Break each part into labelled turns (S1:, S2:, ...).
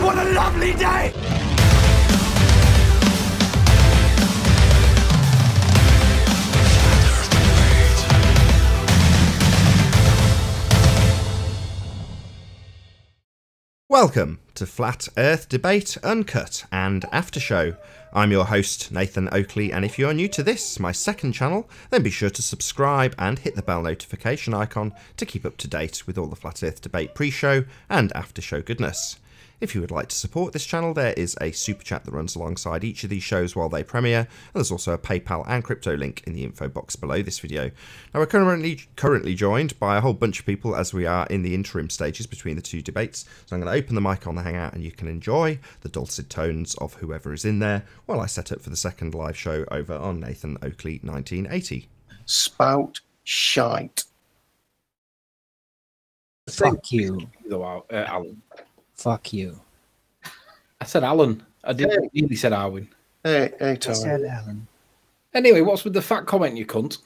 S1: What a lovely day!
S2: Welcome to Flat Earth Debate Uncut and After Show. I'm your host, Nathan Oakley, and if you're new to this, my second channel, then be sure to subscribe and hit the bell notification icon to keep up to date with all the Flat Earth Debate pre-show and after-show goodness. If you would like to support this channel, there is a super chat that runs alongside each of these shows while they premiere, and there's also a PayPal and crypto link in the info box below this video. Now, we're currently joined by a whole bunch of people as we are in the interim stages between the two debates, so I'm going to open the mic on the Hangout and you can enjoy the dulcet tones of whoever is in there while I set up for the second live show over on Nathan Oakley 1980.
S3: Spout shite.
S4: Fuck you.
S5: Alan.
S4: Fuck you.
S5: I said Alan. I didn't really said Arwin.
S3: Hey,
S4: I
S3: Tony.
S4: said Alan.
S5: Anyway, what's with the fat comment, you cunt?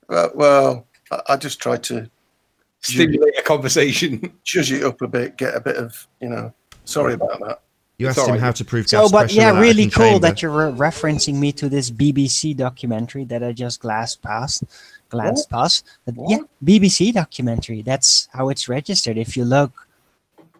S3: Well, I just tried to
S5: Stimulate a conversation.
S3: judge it up a bit, get a bit of, sorry about that.
S2: You asked
S5: It's
S2: him
S5: alright.
S2: how to prove
S4: So,
S2: gas
S4: but
S2: pressure
S4: yeah,
S2: in an
S4: really
S2: atom
S4: cool
S2: chamber.
S4: that you're referencing me to this BBC documentary that I just glanced past. But yeah, BBC documentary. That's how it's registered. If you look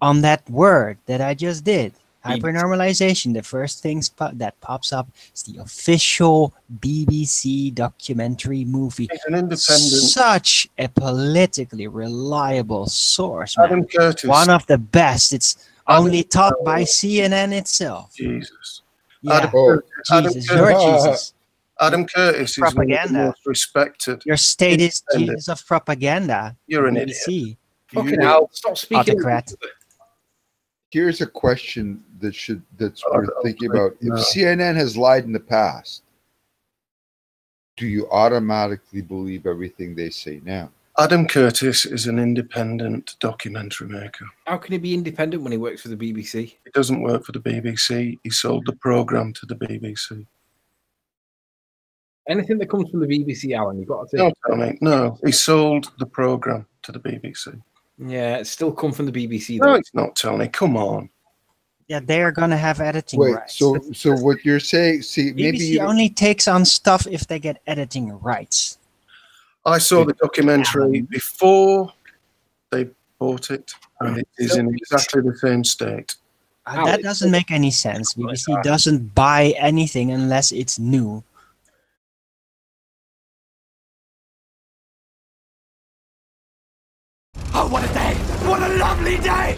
S4: on that word that I just did, hypernormalization, the first things that pops up is the official BBC documentary movie.
S3: It's an independent.
S4: Such a politically reliable source, man.
S3: Adam Curtis.
S4: One of the best. It's only taught by CNN itself.
S3: Jesus.
S4: Yeah,
S3: Adam Curtis.
S4: Jesus, your Jesus.
S3: Adam Curtis is one of the
S4: Propaganda.
S3: most respected.
S4: Your state is
S3: Independent.
S4: Jesus of propaganda.
S3: You're an
S4: BBC.
S5: Fucking hell. Stop speaking.
S4: Autocrat.
S6: Here's a question that's worth thinking about. If
S3: no.
S6: CNN has lied in the past, do you automatically believe everything they say now?
S3: Adam Curtis is an independent documentary maker.
S5: How can he be independent when he works for the BBC?
S3: He doesn't work for the BBC. He sold the programme to the BBC.
S5: Anything that comes from the BBC, Alan, you've got to
S3: No,
S5: take.
S3: Tony, no. He sold the programme to the BBC.
S5: Yeah, it's still come from the BBC.
S3: No,
S5: Though.
S3: it's not, Tony. Come on.
S4: Yeah, they're gonna have editing
S6: Wait,
S4: rights.
S6: so what you're saying? See, maybe
S4: BBC
S6: you don't-
S4: only takes on stuff if they get editing rights.
S3: I saw the documentary before they bought it, and it is in exactly the same state.
S4: That doesn't make any sense. BBC doesn't buy anything unless it's new.
S1: Oh, what a day! What a lovely day!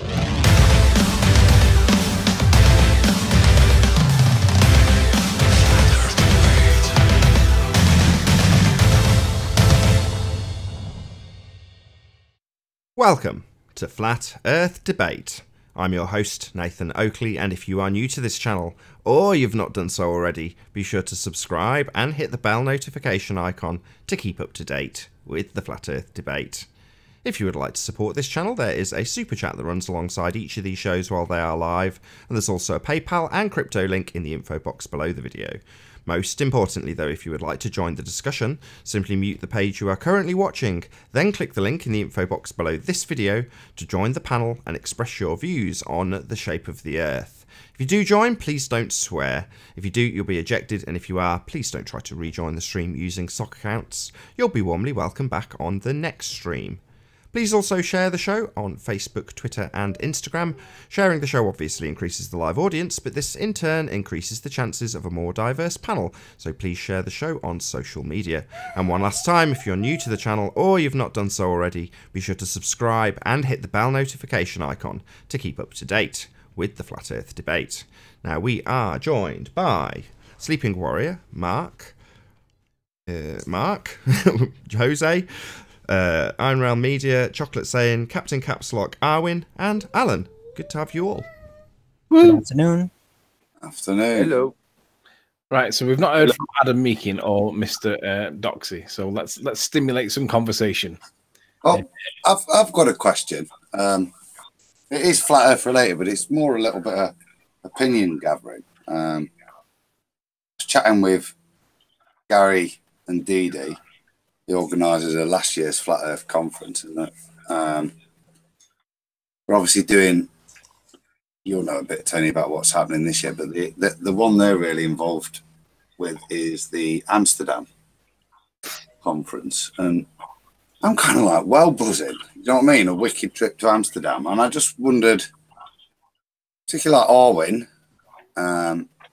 S2: Welcome to Flat Earth Debate. I'm your host, Nathan Oakley, and if you are new to this channel, or you've not done so already, be sure to subscribe and hit the bell notification icon to keep up to date with the Flat Earth Debate. If you would like to support this channel, there is a super chat that runs alongside each of these shows while they are live, and there's also a PayPal and crypto link in the info box below the video. Most importantly though, if you would like to join the discussion, simply mute the page you are currently watching, then click the link in the info box below this video to join the panel and express your views on the shape of the Earth. If you do join, please don't swear. If you do, you'll be ejected, and if you are, please don't try to rejoin the stream using sock accounts. You'll be warmly welcome back on the next stream. Please also share the show on Facebook, Twitter and Instagram. Sharing the show obviously increases the live audience, but this in turn increases the chances of a more diverse panel, so please share the show on social media. And one last time, if you're new to the channel or you've not done so already, be sure to subscribe and hit the bell notification icon to keep up to date with the Flat Earth Debate. Now we are joined by Sleeping Warrior, Mark, Jose, Iron Realm Media, Chocolate Saying, Captain Capslock, Arwin, and Alan. Good to have you all.
S4: Good afternoon.
S7: Afternoon.
S5: Hello. Right, so we've not heard from Adam Meakin or Mr. Doxy, so let's stimulate some conversation.
S7: Oh, I've got a question. It is flat Earth related, but it's more a little bit of opinion gathering. I was chatting with Gary and Dee Dee, the organisers of last year's Flat Earth conference, and that we're obviously doing you'll know a bit, Tony, about what's happening this year, but the one they're really involved with is the Amsterdam conference. And I'm kind of like, well, buzzing. You know what I mean? A wicked trip to Amsterdam. And I just wondered, particularly like Arwin,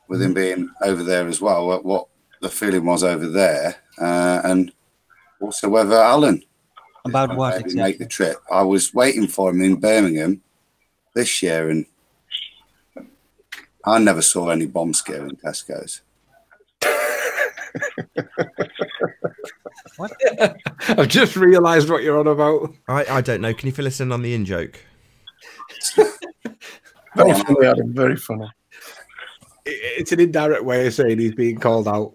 S7: with him being over there as well, what the feeling was over there, and also whether Alan
S4: About what
S7: maybe
S4: exactly?
S7: make the trip. I was waiting for him in Birmingham this year, and I never saw any bomb scare in Tesco's.
S4: What?
S5: I've just realised what you're on about.
S2: I don't know. Can you fill us in on the in-joke?
S3: Very funny, Adam. Very funny.
S5: It's an indirect way of saying he's being called out.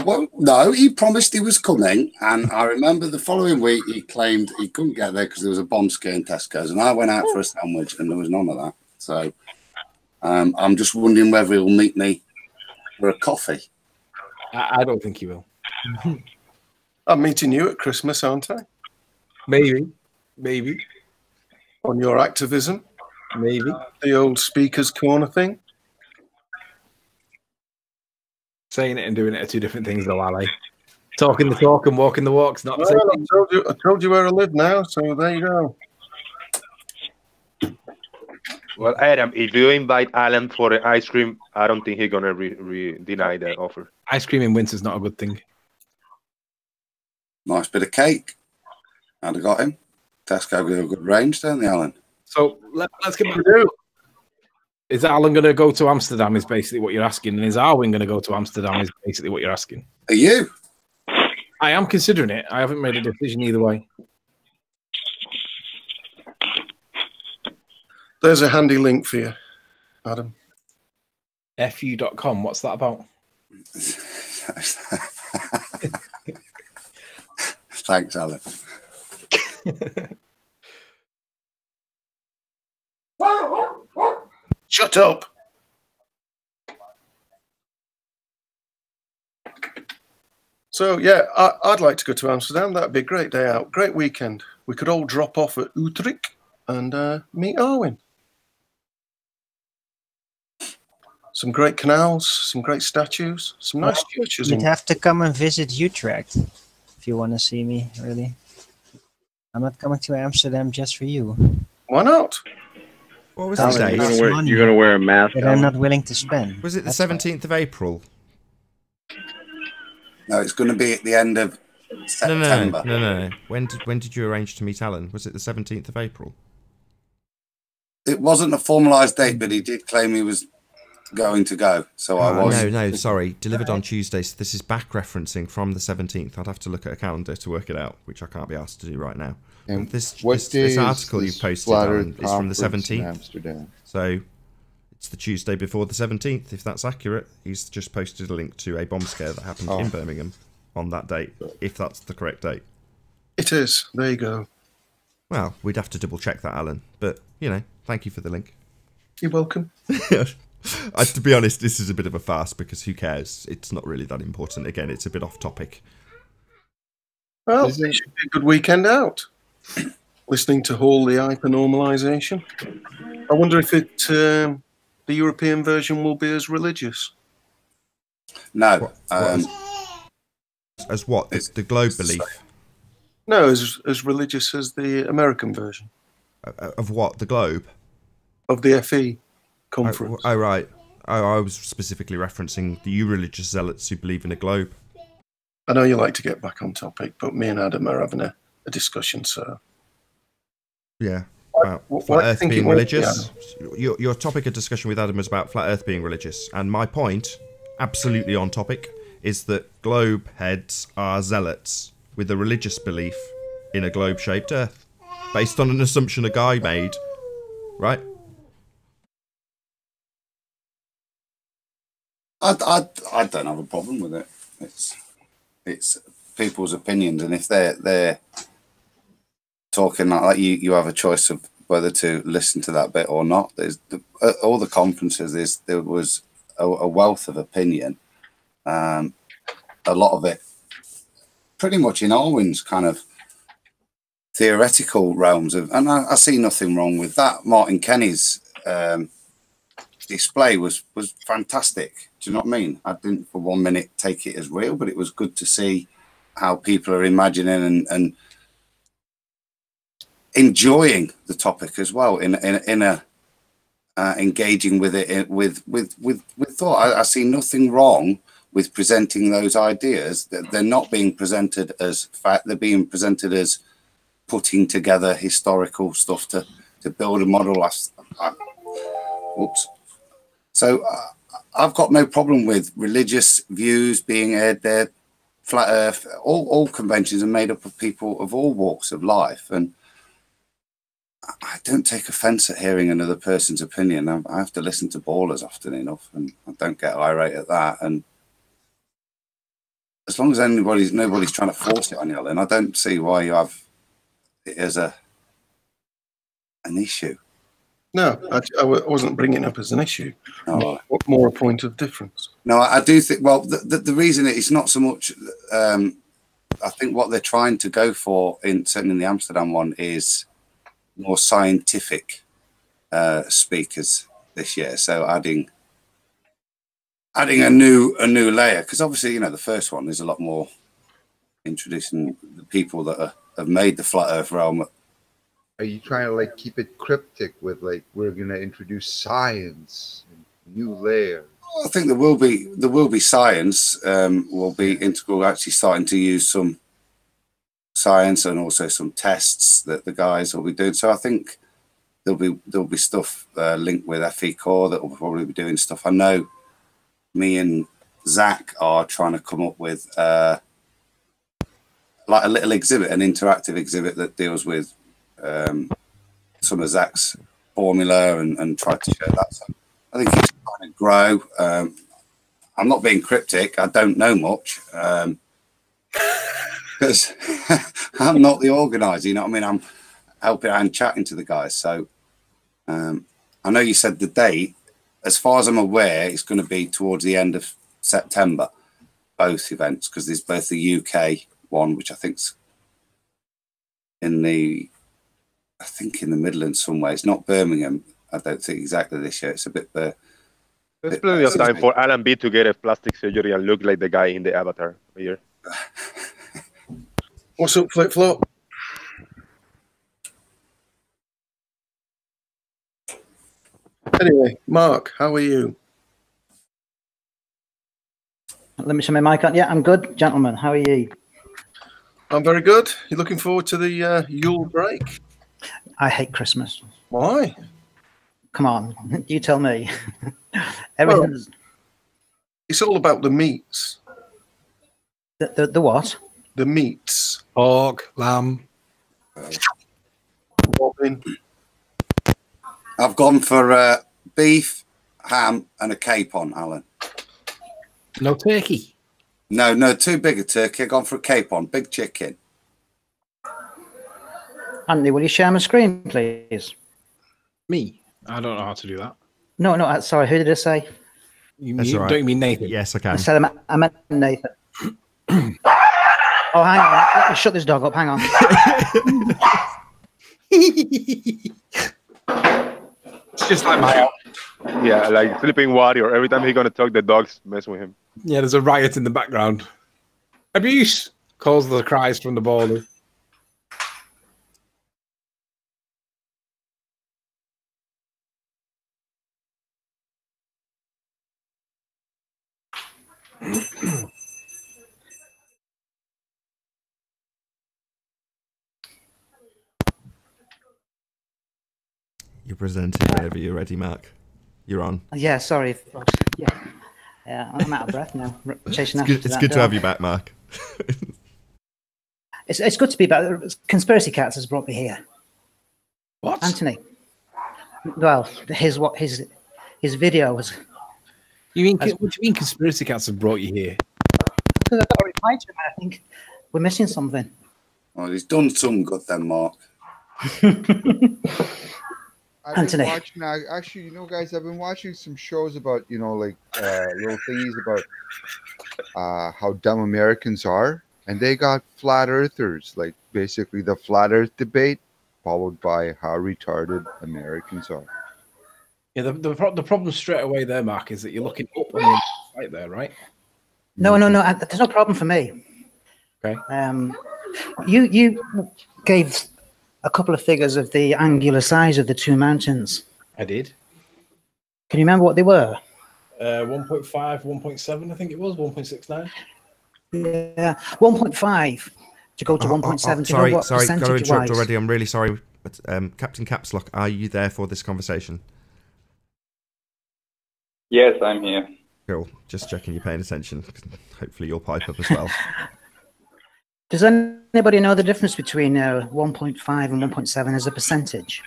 S7: Well, no, he promised he was coming, and I remember the following week he claimed he couldn't get there because there was a bomb scare in Tesco's, and I went out for a sandwich and there was none of that. So I'm just wondering whether he'll meet me for a coffee.
S5: I don't think he will.
S3: I'm meeting you at Christmas, aren't I?
S5: Maybe.
S3: On your activism,
S5: Maybe.
S3: the old speaker's corner thing.
S5: Saying it and doing it are two different things, though, Ali. Talking the talk and walking the walk's not the same
S3: Well,
S5: thing.
S3: I told you where I live now, so there you go.
S8: Well, Adam, if you invite Alan for an ice cream, I don't think he's gonna deny the offer.
S5: Ice cream in winter's not a good thing.
S7: Nice bit of cake. I'd have got him. Tesco give a good range, don't they, Alan?
S5: So let's get back to it. Is Alan going to go to Amsterdam is basically what you're asking, and is Arwin going to go to Amsterdam is basically what you're asking.
S7: Are you?
S5: I am considering it. I haven't made a decision either way.
S3: There's a handy link for you, Adam.
S5: fu.com, what's that about?
S7: Thanks, Alan.
S3: Shut up. So, yeah, I'd like to go to Amsterdam. That'd be a great day out. Great weekend. We could all drop off at Utrecht and meet Arwin. Some great canals, some great statues, some nice churches.
S4: You'd have to come and visit Utrecht if you want to see me, really. I'm not coming to Amsterdam just for you.
S3: Why not?
S2: What was the
S4: Alan,
S2: date?
S8: You're gonna wear a mask.
S4: That I'm not willing to spend.
S2: Was it the
S4: That's why.
S2: 17th of April?
S7: No, it's going to be at the end of September.
S2: No. When did you arrange to meet Alan? Was it the 17th of April?
S7: It wasn't a formalised date, but he did claim he was going to go. So I was.
S2: No, sorry. Delivered on Tuesday. So this is back referencing from the 17th. I'd have to look at a calendar to work it out, which I can't be asked to do right now.
S6: And
S2: This
S6: day
S2: article
S6: is
S2: you posted
S6: Flat
S2: on
S6: Earth
S2: is from the
S6: Conference in
S2: 17th.
S6: Amsterdam.
S2: So it's the Tuesday before the 17th, if that's accurate. He's just posted a link to a bomb scare that happened in Birmingham on that date, if that's the correct date.
S3: It is. There you go.
S2: Well, we'd have to double check that, Alan. But, you know, thank you for the link.
S3: You're welcome.
S2: To be honest, this is a bit of a farce because who cares? It's not really that important. Again, it's a bit off topic.
S3: Well, it should be a good weekend out. Listening to Hall the hypernormalization. I wonder if the European version will be as religious.
S7: No.
S2: As what? The globe belief?
S3: No, as religious as the American version.
S2: Of what? The globe?
S3: Of the FE conference.
S2: Oh, right. I was specifically referencing the religious zealots who believe in a globe.
S3: I know you like to get back on topic, but me and Adam are having a discussion, so...
S2: Yeah.
S3: What
S2: Flat
S3: do you
S2: Earth
S3: think
S2: being
S3: it was,
S2: religious. Your topic of discussion with Adam was about Flat Earth being religious. And my point, absolutely on topic, is that globe heads are zealots with a religious belief in a globe-shaped Earth. Based on an assumption a guy made. Right?
S7: I don't have a problem with it. It's people's opinions, and if they're talking like that, you have a choice of whether to listen to that bit or not. There's all the conferences. There was a wealth of opinion. A lot of it, pretty much in Arwin's kind of theoretical realms of, and I see nothing wrong with that. Martin Kenny's display was fantastic. Do you know what I mean? I didn't for 1 minute take it as real, but it was good to see how people are imagining and enjoying the topic as well in a engaging with it with thought. I see nothing wrong with presenting those ideas. That they're not being presented as fact; they're being presented as putting together historical stuff to build a model. Oops. So I've got no problem with religious views being aired there. Flat Earth, all conventions are made up of people of all walks of life, and I don't take offence at hearing another person's opinion. I have to listen to ballers often enough, and I don't get irate at that. And as long as nobody's trying to force it on you, then I don't see why you have it as an issue.
S3: No, I wasn't bringing it up as an issue.
S7: Oh.
S3: More a point of difference.
S7: No, I do think. Well, the reason it's not so much. I think what they're trying to go for, certainly in the Amsterdam one, is more scientific speakers this year. So adding a new layer, because obviously the first one is a lot more introducing the people that have made the flat Earth realm.
S6: Are you trying to like keep it cryptic with like we're going to introduce science, and new layers?
S7: I think there will be science. Will be integral. Actually, starting to use some science and also some tests that the guys will be doing. So I think there'll be stuff linked with FE Core that will probably be doing stuff. I know me and Zach are trying to come up with like a little exhibit, an interactive exhibit that deals with some of Zach's formula and try to share that. So I think it's trying to grow. I'm not being cryptic. I don't know much because I'm not the organizer. You know what I mean? I'm helping and chatting to the guys. So I know you said the date. As far as I'm aware, it's going to be towards the end of September, both events, because there's both the UK one, which I think's in the Midlands somewhere. It's not Birmingham. I don't think exactly this year. It's a bit.
S8: There's plenty of time for Alan B to get a plastic surgery and look like the guy in the Avatar here.
S3: What's up, Flip Flop? Anyway, Mark, how are you?
S9: Let me show my mic on. Yeah, I'm good, gentlemen. How are you?
S3: I'm very good. You looking forward to the Yule break?
S9: I hate Christmas.
S3: Why?
S9: Come on, you tell me. Everything's...
S3: Well, it's all about the meats.
S9: The what?
S3: The meats.
S5: Pork, lamb.
S3: Robin.
S7: I've gone for beef, ham, and a capon, Alan.
S5: No turkey.
S7: No, too big a turkey. I've gone for a capon, big chicken.
S9: Anthony, will you share my screen, please?
S5: Me? I don't know how to do that.
S9: No, sorry, who did I say?
S5: Don't you mean Nathan?
S2: Yes, I can.
S9: I said I meant Nathan. Oh, hang on. Let me shut this dog up. Hang on.
S5: It's just like my house.
S8: Yeah, like Sleeping Warrior. Every time he's gonna talk, the dogs mess with him.
S5: Yeah, there's a riot in the background. Abuse calls the cries from the border.
S2: You're presenting whenever you're ready, Mark. You're on.
S9: Yeah, sorry. Yeah, I'm out of breath now. Chasing after
S2: It's good to have you back, Mark.
S9: It's good to be back. Conspiracy Cats has brought me here.
S5: What?
S9: Anthony. Well, his video was.
S5: You mean? What do you mean? Conspiracy Cats have brought you here?
S9: Because I've got to reply to him. I think we're missing something.
S7: Well, he's done some good then, Mark.
S6: I've
S9: Anthony.
S6: been watching, actually, you know, guys, I've been watching some shows about, you know, like little thingies about how dumb Americans are, and they got flat earthers, like basically the flat earth debate, followed by how retarded Americans are.
S5: Yeah, the problem straight away there, Mark, is that you're looking up on the right there, right?
S9: No. There's no problem for me.
S5: Okay.
S9: You gave a couple of figures of the angular size of the two mountains.
S5: I did.
S9: Can you remember what they were?
S5: 1.5, 1.7, I think it was 1.69.
S9: Yeah, 1.5 to go to 1.7.
S2: Sorry, got to interrupt already. I'm really sorry. But, Captain Caps Lock, are you there for this conversation?
S10: Yes, I'm here.
S2: Cool. Just checking you're paying attention. Hopefully you'll pipe up as well.
S9: Does anybody know the difference between 1.5 and 1.7 as a percentage?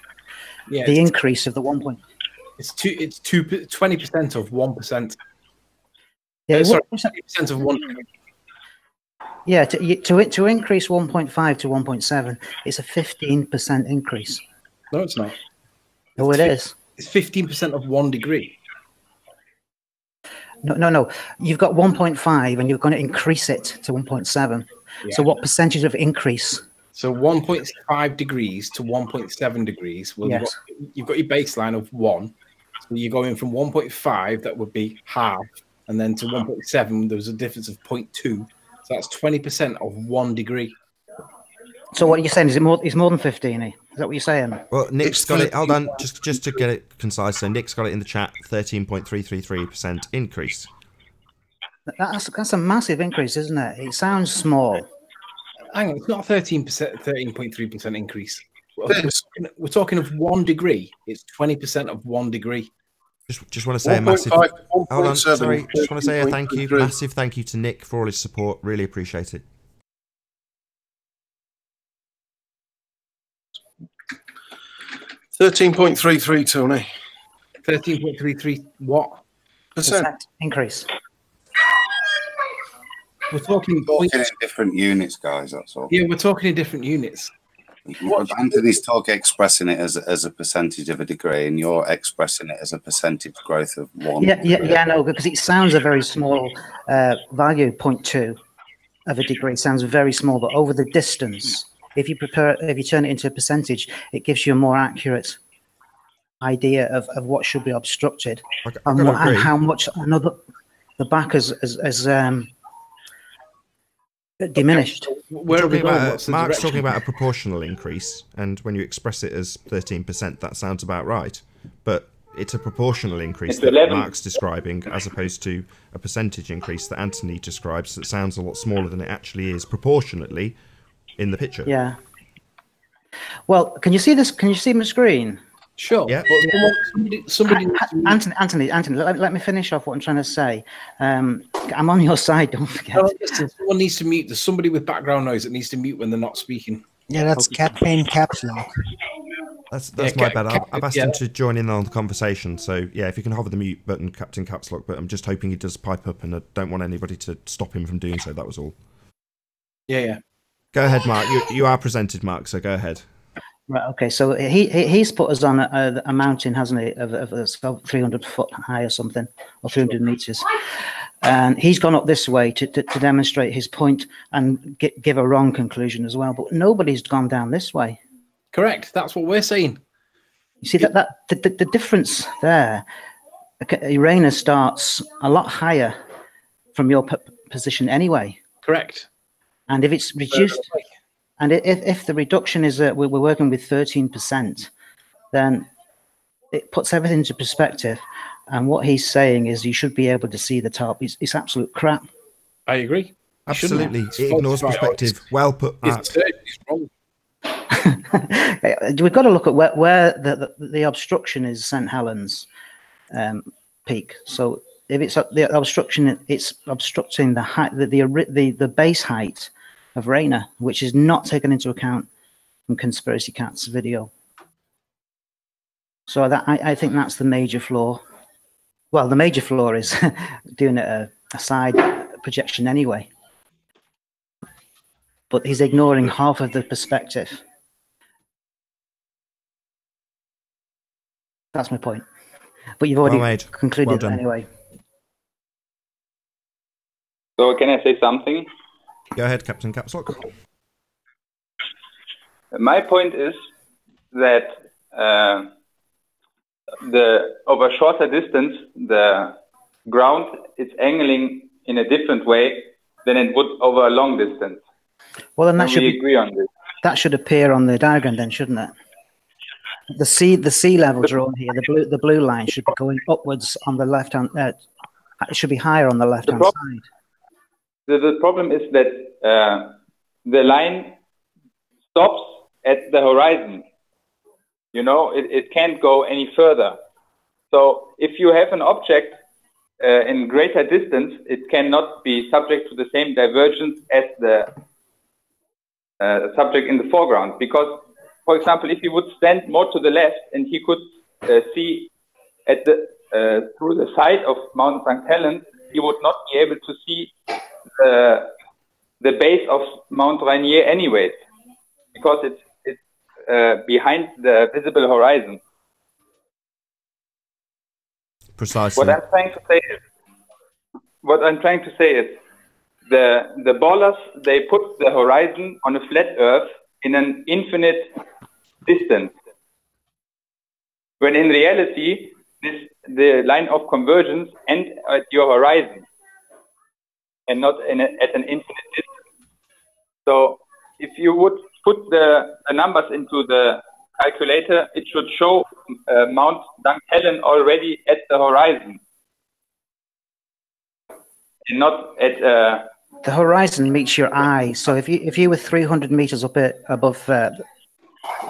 S5: Yeah,
S9: the increase of the 1.
S5: It's 20% of 1%.
S9: Yeah,
S5: sorry, 20% of 1.
S9: Yeah, to increase 1.5 to 1.7, it's a 15% increase.
S5: No, it's not.
S9: Oh, it is.
S5: It's 15% of 1 degree.
S9: No. You've got 1.5 and you're going to increase it to 1.7. Yeah. So what percentage of increase?
S5: So 1.5 degrees to 1.7 degrees. Well,
S9: yes.
S5: You've got your baseline of 1. So you're going from 1.5, that would be half, and then to 1.7, there's a difference of 0.2. So that's 20% of 1 degree.
S9: So what are you saying? Is it more? It's more than 15? Is that what you're saying?
S2: Well, Nick's got it. Hold on, just to get it concise. So Nick's got it in the chat. 13.333% increase.
S9: That's a massive increase, isn't it? It sounds small.
S5: Hang on, it's not 13.3% increase. We're talking of 1 degree. It's 20% of 1 degree.
S2: Just want to say a massive. Hold on, sorry. Just want to say a thank you, massive thank you to Nick for all his support. Really appreciate it.
S3: 13.33, Tony.
S5: 13.33 what?
S9: Percent increase.
S5: We're talking
S7: in different units, guys. That's all.
S5: Yeah, we're talking in different units.
S7: Anthony's expressing it as a percentage of a degree, and you're expressing it as a percentage growth of 1.
S9: Yeah, no, because it sounds a very small value, 0.2 of a degree. It sounds very small, but over the distance, if you turn it into a percentage, it gives you a more accurate idea of what should be obstructed and how much the back has diminished.
S2: Mark's talking about a proportional increase, and when you express it as 13%, that sounds about right. But it's a proportional increase that Mark's describing, as opposed to a percentage increase that Anthony describes that sounds a lot smaller than it actually is proportionately in the picture.
S9: Yeah. Well, can you see this? Can you see my screen?
S5: Sure. Yeah.
S9: Somebody Anthony, let me finish off what I'm trying to say. I'm on your side, don't forget.
S5: No, listen, someone needs to mute. There's somebody with background noise that needs to mute when they're not speaking.
S4: Yeah, that's Captain Caps Lock.
S2: That's my bad. I've asked him to join in on the conversation. So, yeah, if you can hover the mute button, Captain Caps Lock. But I'm just hoping he does pipe up, and I don't want anybody to stop him from doing so. That was all.
S5: Yeah.
S2: Go ahead, Mark. You are presented, Mark, so go ahead.
S9: Right, okay, so he's put us on a mountain, hasn't he, of 300 foot high or something, or 300 meters. And he's gone up this way to demonstrate his point and give a wrong conclusion as well. But nobody's gone down this way.
S5: Correct, that's what we're saying.
S9: You see, the difference there, Uranus starts a lot higher from your position anyway.
S5: Correct.
S9: And if it's reduced... And if the reduction is that we're working with 13%, then it puts everything into perspective. And what he's saying is you should be able to see the top. It's absolute crap.
S5: I agree.
S2: Absolutely. It ignores perspective. Well put, Mark.
S9: We've got to look at where the obstruction is St. Helens peak. So if it's the obstruction, it's obstructing the height, the base height of Rainer, which is not taken into account from Conspiracy Cat's video. So I think that's the major flaw. Well, the major flaw is doing a side projection anyway. But he's ignoring half of the perspective. That's my point. But you've already concluded it anyway.
S10: So can I say something?
S2: Go ahead, Captain Capslock.
S10: My point is that over shorter distance, the ground is angling in a different way than it would over a long distance.
S9: Well, then
S10: we agree on this.
S9: That should appear on the diagram, then, shouldn't it? The sea level drawn here, the blue line should be going upwards on the left hand. It should be higher on the left hand side.
S10: The problem is that the line stops at the horizon. You know, it can't go any further. So if you have an object in greater distance, it cannot be subject to the same divergence as the subject in the foreground. Because, for example, if you would stand more to the left and he could see at the through the side of Mount St. Helens, he would not be able to see the base of Mount Rainier anyways, because it's behind the visible horizon.
S2: Precisely.
S10: What I'm trying to say is the ballers, they put the horizon on a flat Earth in an infinite distance, when in reality the line of convergence ends at your horizon and not at an infinite distance. So if you would put the numbers into the calculator, it should show Mount St. Helens already at the horizon, and not at.
S9: The horizon meets your eye. So if you were 300 meters up above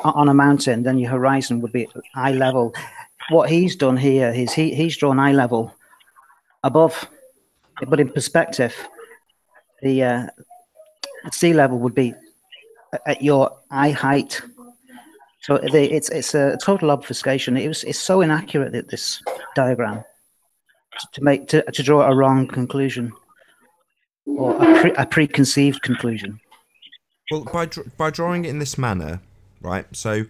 S9: on a mountain, then your horizon would be eye level. What he's done here is he's drawn eye level above, but in perspective, the sea level would be at your eye height. So it's a total obfuscation. It's so inaccurate that this diagram to draw a wrong conclusion or a preconceived conclusion.
S2: Well, by drawing it in this manner, right? So,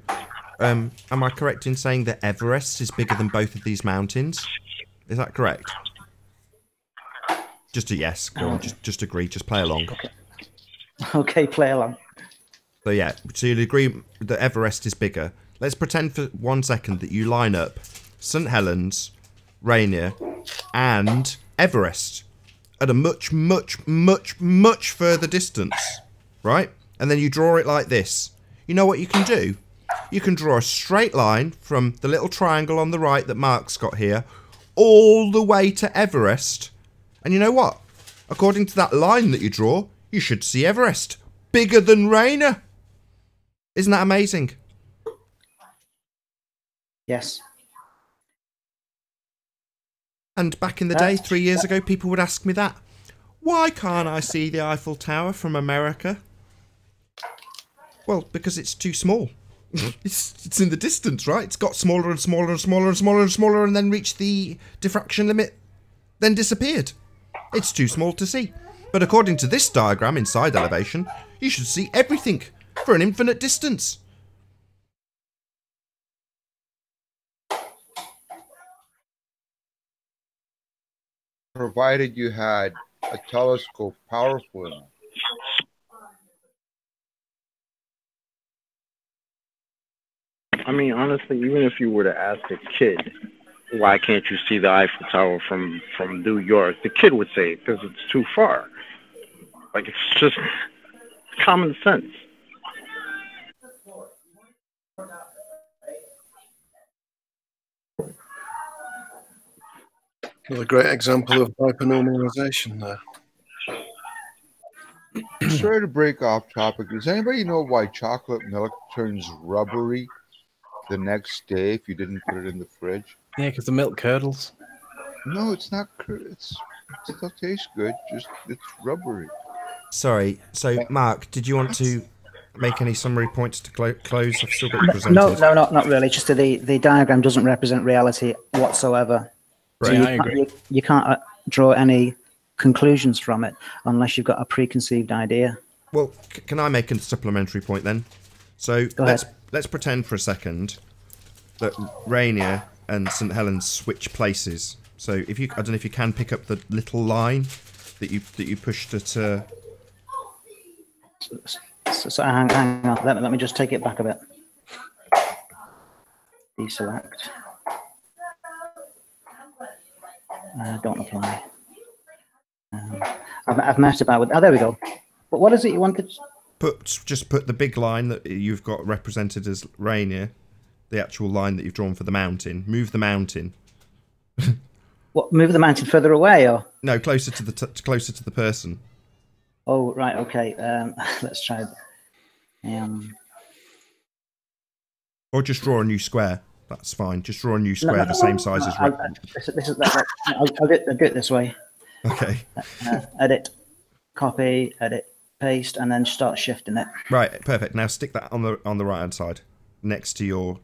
S2: am I correct in saying that Everest is bigger than both of these mountains? Is that correct? Just a yes. Go on. Just agree. Just play along.
S9: Okay, play along.
S2: So yeah, so you'd agree that Everest is bigger. Let's pretend for 1 second that you line up St. Helens, Rainier, and Everest at a much, much, much, much further distance, right? And then you draw it like this. You know what you can do? You can draw a straight line from the little triangle on the right that Mark's got here, all the way to Everest. And you know what? According to that line that you draw, you should see Everest bigger than Rainier. Isn't that amazing?
S9: Yes.
S2: And back in the day, 3 years ago, people would ask me that. Why can't I see the Eiffel Tower from America? Well, because it's too small. It's in the distance, right? It's got smaller and smaller and smaller and smaller and smaller and then reached the diffraction limit, then disappeared. It's too small to see. But according to this diagram in side elevation, you should see everything for an infinite distance.
S6: Provided you had a telescope powerful enough.
S11: I mean, honestly, even if you were to ask a kid, why can't you see the Eiffel Tower from New York? The kid would say, because it's too far. Like, it's just common sense.
S3: Another great example of hypernormalization there.
S6: Sorry to break off topic. Does anybody know why chocolate milk turns rubbery the next day if you didn't put it in the fridge?
S5: Yeah, because the milk curdles.
S6: No, it's not. It still tastes good. Just it's rubbery.
S2: Sorry. So, Mark, did you want to make any summary points to close? I've still got you presented.
S9: No, not really. Just the diagram doesn't represent reality whatsoever.
S2: Right.
S9: So
S5: I agree.
S9: you can't draw any conclusions from it unless you've got a preconceived idea.
S2: Well, can I make a supplementary point then? So let's pretend for a second that Rainier and St. Helens switch places. So if you, I don't know if you can pick up the little line that you pushed at.
S9: So hang on. Let me just take it back a bit. Deselect. Don't apply. I've messed about with. Oh, there we go. But what is it you wanted?
S2: Just put the big line that you've got represented as Rainier, the actual line that you've drawn for the mountain. Move the mountain.
S9: What? Move the mountain further away, or
S2: no, closer to the person.
S9: Oh, right. Okay. Let's try.
S2: Or just draw a new square. That's fine. Just draw a new square the same size as.
S9: I'll do it this way.
S2: Okay.
S9: Edit, copy, edit, paste, and then start shifting it.
S2: Right. Perfect. Now stick that on the right hand side, next to your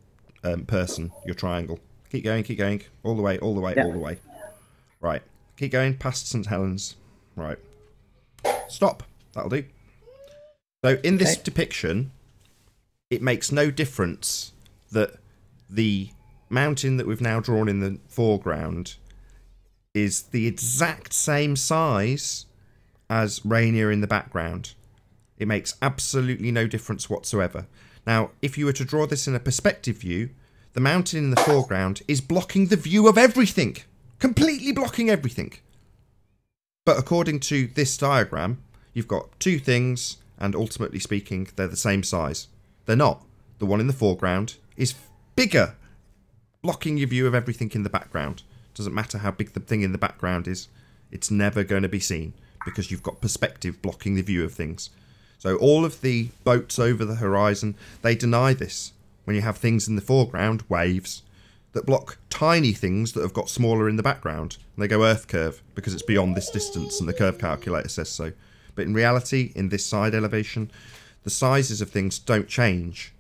S2: person, your triangle. Keep going. Keep going. All the way. All the way.
S9: Yeah.
S2: All the way. Right. Keep going past St. Helens. Right. Stop. That'll do. So in this depiction, it makes no difference that the mountain that we've now drawn in the foreground is the exact same size as Rainier in the background. It makes absolutely no difference whatsoever. Now, if you were to draw this in a perspective view, the mountain in the foreground is blocking the view of everything. Completely blocking everything. But according to this diagram, you've got two things, and ultimately speaking, they're the same size. They're not. The one in the foreground is bigger, blocking your view of everything in the background. Doesn't matter how big the thing in the background is, it's never going to be seen, because you've got perspective blocking the view of things. So all of the boats over the horizon, they deny this. When you have things in the foreground, waves, that block tiny things that have got smaller in the background. And they go Earth curve because it's beyond this distance and the curve calculator says so. But in reality, in this side elevation, the sizes of things don't change.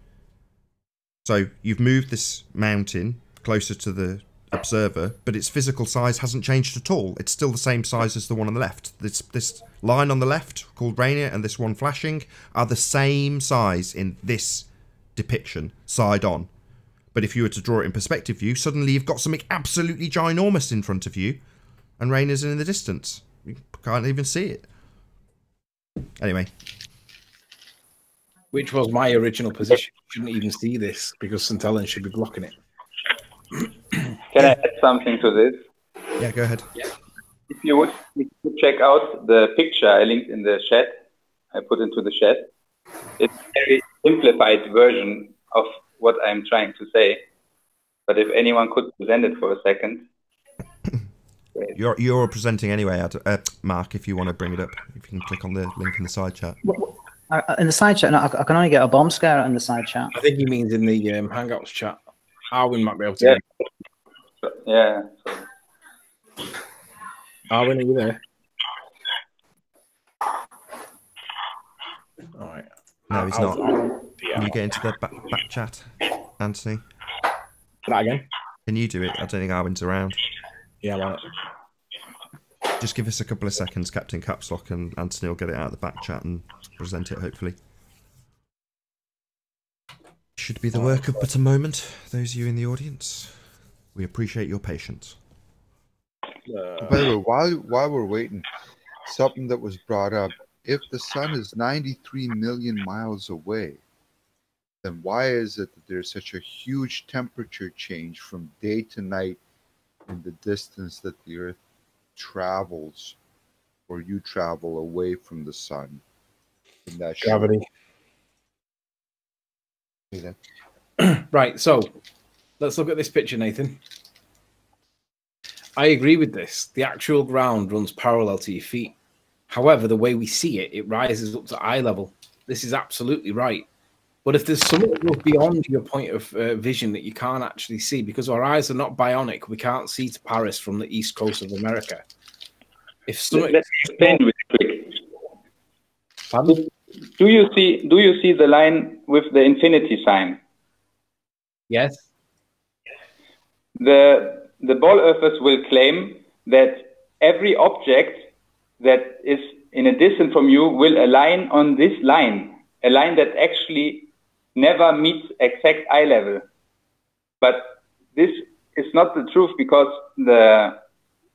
S2: So you've moved this mountain closer to the observer, but its physical size hasn't changed at all. It's still the same size as the one on the left. This line on the left, called Rainier, and this one flashing, are the same size in this depiction, side on. But if you were to draw it in perspective view, suddenly you've got something absolutely ginormous in front of you, and Rainier's in the distance. You can't even see it. Anyway.
S5: Which was my original position. You shouldn't even see this, because St. Helens should be blocking it.
S10: Can I add something to this?
S2: Yeah, go ahead.
S10: If you would check out the picture I linked in the chat, I put into the chat, it's a very simplified version of what I'm trying to say. But if anyone could present it for a second.
S2: You're presenting anyway, Mark, if you want to bring it up. If you can click on the link in the side chat.
S9: In the side chat, no, I can only get a bomb scare in the side chat.
S5: I think he means in the Hangouts chat. Arwin might be able to.
S10: Yeah.
S5: Arwin, are you there? All right.
S2: No, he's not. Can you get into the back chat, Anthony?
S5: That again?
S2: Can you do it? I don't think Arwin's around.
S5: Yeah, why not?
S2: Just give us a couple of seconds, Captain Capslock, and Anthony will get it out of the back chat and present it, hopefully. Should be the work of but a moment, those of you in the audience. We appreciate your patience.
S6: By the way, while we're waiting, something that was brought up, if the sun is 93 million miles away, then why is it that there's such a huge temperature change from day to night in the distance that the Earth travels, or you travel away from the sun? In that
S5: gravity. Right, so let's look at this picture, Nathan. I agree with this. The actual ground runs parallel to your feet. However, the way we see it, it rises up to eye level. This is absolutely right. But if there's something that goes beyond your point of vision that you can't actually see, because our eyes are not bionic, we can't see to Paris from the east coast of America. If something...
S10: Let's explain real quick.
S5: Pardon?
S10: Do you see the line with the infinity sign?
S5: Yes.
S10: The ball earthers will claim that every object that is in a distance from you will align on this line, a line that actually never meets exact eye level. But this is not the truth, because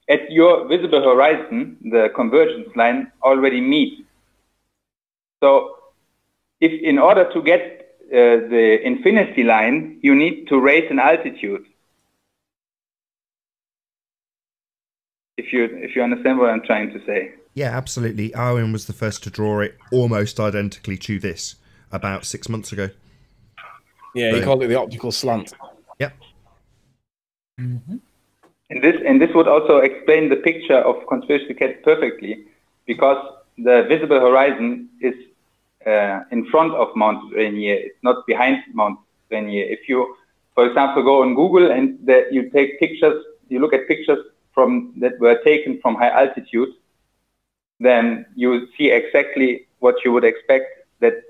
S10: at your visible horizon, the convergence line already meets. So if in order to get the infinity line, you need to raise an altitude. If you understand what I'm trying to say.
S2: Yeah, absolutely. Arwen was the first to draw it almost identically to this about 6 months ago.
S5: Yeah, he called it the optical slant.
S2: Yep.
S4: Mm-hmm.
S10: And this would also explain the picture of conspiracy cats perfectly, because the visible horizon is in front of Mount Rainier. It's not behind Mount Rainier. If you, for example, go on Google and you take pictures, you look at pictures that were taken from high altitude, then you see exactly what you would expect, that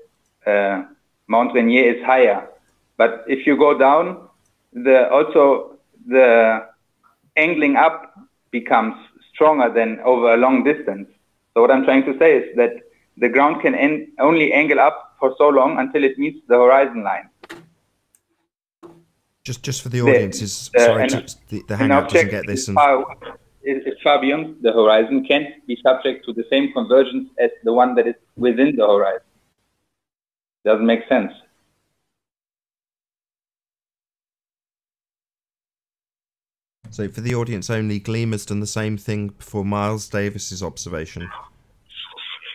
S10: Mount Rainier is higher. But if you go down, the angling up becomes stronger than over a long distance. So what I'm trying to say is that the ground can only angle up for so long until it meets the horizon line.
S2: Just for the audiences, sorry, the Hangout doesn't get this.
S10: It's far beyond the horizon, can't be subject to the same convergence as the one that is within the horizon. Doesn't make sense.
S2: So for the audience only, Gleam has done the same thing for Miles Davis's observation.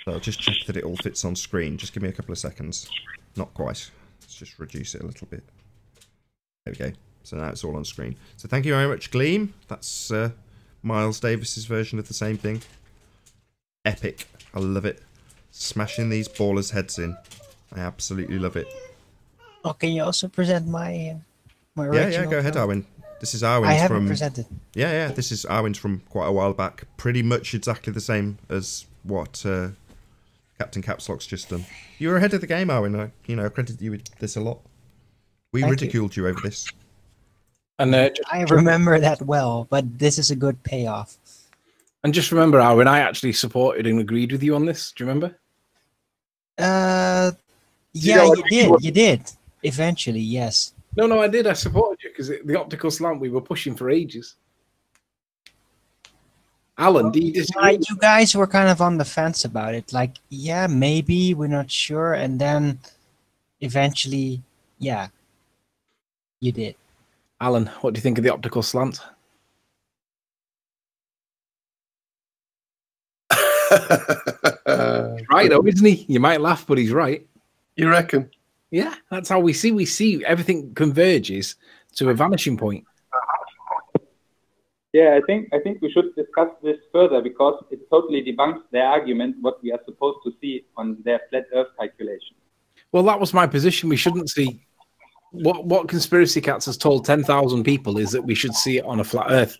S2: So I'll just check that it all fits on screen. Just give me a couple of seconds. Not quite. Let's just reduce it a little bit. There we go. So now it's all on screen. So thank you very much, Gleam. That's Miles Davis's version of the same thing. Epic. I love it. Smashing these ballers' heads in. I absolutely love it.
S4: Oh, can you also present my original?
S2: Yeah, go ahead, Arwen. This is Arwen's
S4: I haven't
S2: from...
S4: presented.
S2: Yeah, this is Arwen's from quite a while back. Pretty much exactly the same as what Captain Capslock's just done. You were ahead of the game, Arwen. I credit you with this a lot. We ridiculed you over this.
S5: And
S4: I remember that well, but this is a good payoff.
S5: And just remember, Arwen, I actually supported and agreed with you on this. Do you remember?
S4: Yeah, you did. Eventually, yes.
S5: No, I did. I supported you because the optical slant we were pushing for ages. Alan, do you disagree?
S4: You guys were kind of on the fence about it. Like, yeah, maybe, we're not sure. And then eventually, yeah, you did.
S5: Alan, what do you think of the optical slant? Right, though, isn't he? You might laugh, but he's right.
S3: You reckon? Yeah,
S5: that's how we see. We see everything converges to a vanishing point.
S10: Yeah, I think we should discuss this further because it totally debunks their argument what we are supposed to see on their flat Earth calculation.
S5: Well, that was my position. We shouldn't see what Conspiracy Cats has told 10,000 people is that we should see it on a flat Earth,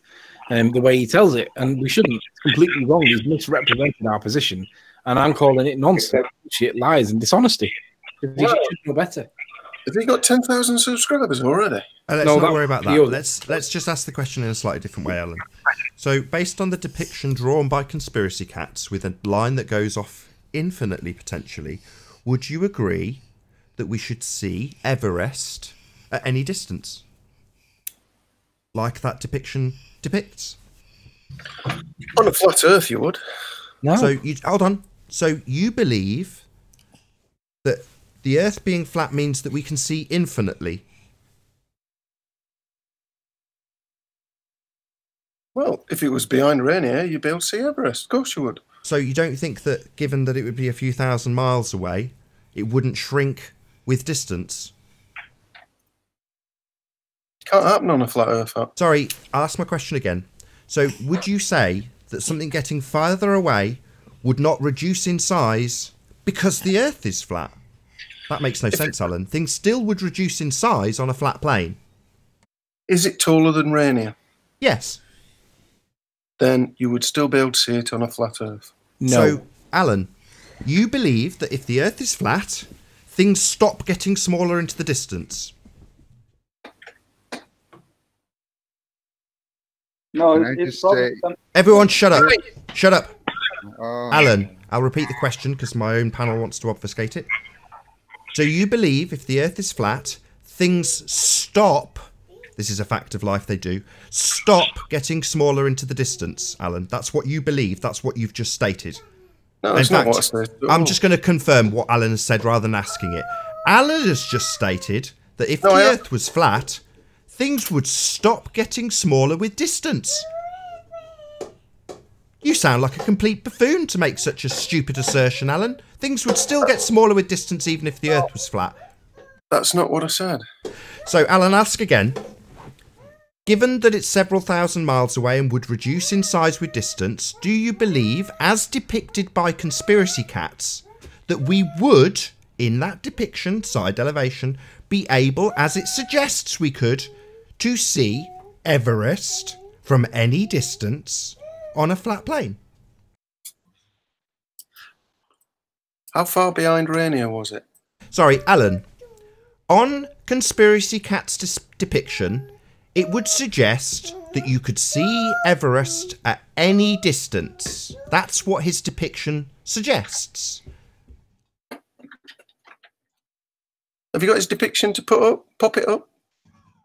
S5: the way he tells it, and we shouldn't. It's completely wrong. He's misrepresented our position, and I'm calling it nonsense, shit, lies, and dishonesty. He should know better.
S3: Have he got 10,000 subscribers already?
S2: Let's not worry about that. Let's just ask the question in a slightly different way, Alan. So, based on the depiction drawn by Conspiracy Cats with a line that goes off infinitely, potentially, would you agree that we should see Everest at any distance? Like that depiction depicts?
S3: On a flat Earth, you would.
S2: No. So, hold on. So, you believe that the Earth being flat means that we can see infinitely?
S3: Well, if it was behind Rainier, you'd be able to see Everest. Of course you would.
S2: So you don't think that, given that it would be a few thousand miles away, it wouldn't shrink with distance?
S3: Can't happen on a flat Earth.
S2: Sorry, I'll ask my question again. So would you say that something getting farther away would not reduce in size because the Earth is flat? That makes no sense, Alan. Things still would reduce in size on a flat plane.
S3: Is it taller than Rainier?
S2: Yes.
S3: Then you would still be able to see it on a flat Earth.
S2: No. So, Alan, you believe that if the Earth is flat, things stop getting smaller into the distance?
S10: No,
S2: everyone shut up. Shut up. Alan, I'll repeat the question because my own panel wants to obfuscate it. So you believe if the Earth is flat, things stop, this is a fact of life, they do, stop getting smaller into the distance, Alan. That's what you believe. That's what you've just stated.
S3: No, it's not what I said.
S2: I'm just going to confirm what Alan has said rather than asking it. Alan has just stated that if the Earth was flat, things would stop getting smaller with distance. You sound like a complete buffoon to make such a stupid assertion, Alan. Things would still get smaller with distance even if the Earth was flat.
S3: That's not what I said.
S2: So, Alan, ask again. Given that it's several thousand miles away and would reduce in size with distance, do you believe, as depicted by conspiracy cats, that we would, in that depiction, side elevation, be able, as it suggests we could, to see Everest from any distance on a flat plane?
S3: How far behind Rainier was it?
S2: Sorry, Alan. On Conspiracy Cat's depiction, it would suggest that you could see Everest at any distance. That's what his depiction suggests.
S3: Have you got his depiction to pop it up?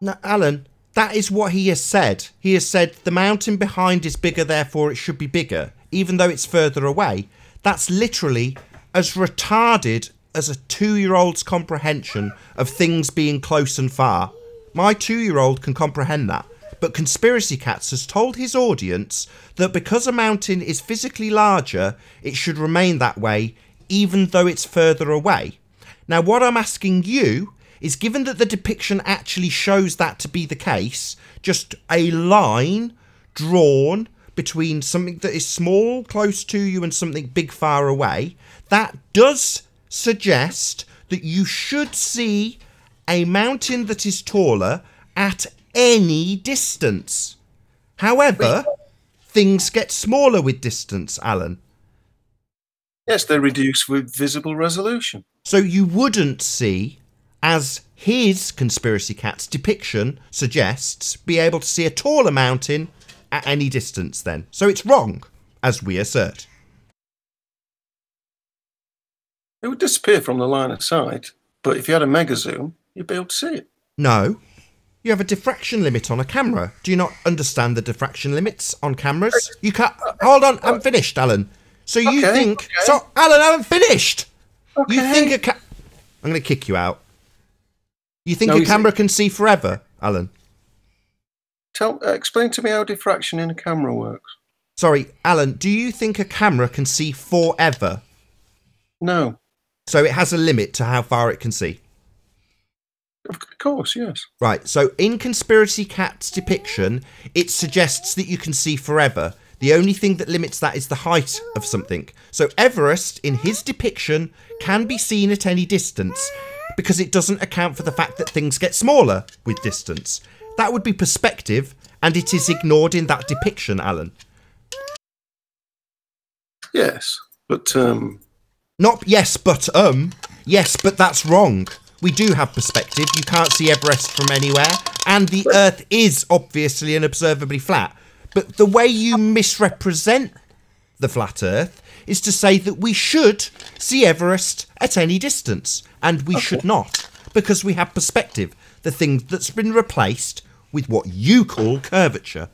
S2: No, Alan, that is what he has said. He has said the mountain behind is bigger, therefore it should be bigger, even though it's further away. That's literally as retarded as a 2-year-old's comprehension of things being close and far. My 2-year-old can comprehend that. But Conspiracy Cats has told his audience that because a mountain is physically larger, it should remain that way, even though it's further away. Now, what I'm asking you is, given that the depiction actually shows that to be the case, just a line drawn between something that is small, close to you, and something big, far away, that does suggest that you should see a mountain that is taller at any distance. However, things get smaller with distance, Alan.
S3: Yes, they reduce with visible resolution.
S2: So you wouldn't see, as his Conspiracy Cat's depiction suggests, be able to see a taller mountain at any distance then. So it's wrong, as we assert.
S3: It would disappear from the line of sight, but if you had a mega zoom, you'd be able to see it.
S2: No. You have a diffraction limit on a camera. Do you not understand the diffraction limits on cameras? You can't... Hold on, I'm finished, Alan. So you think... Okay. So, Alan, I haven't finished! Okay. You think I'm going to kick you out. You think a camera can see forever, Alan?
S3: Explain to me how diffraction in a camera works.
S2: Sorry, Alan, do you think a camera can see forever?
S3: No.
S2: So it has a limit to how far it can see?
S3: Of course, yes.
S2: Right, so in Conspiracy Cat's depiction, it suggests that you can see forever. The only thing that limits that is the height of something. So Everest, in his depiction, can be seen at any distance because it doesn't account for the fact that things get smaller with distance. That would be perspective, and it is ignored in that depiction, Alan.
S3: Yes, but...
S2: Not yes, but Yes, but that's wrong. We do have perspective. You can't see Everest from anywhere, and the Earth is obviously and observably flat. But the way you misrepresent the flat Earth is to say that we should see Everest at any distance, and we should not, because we have perspective, the thing that's been replaced with what you call curvature.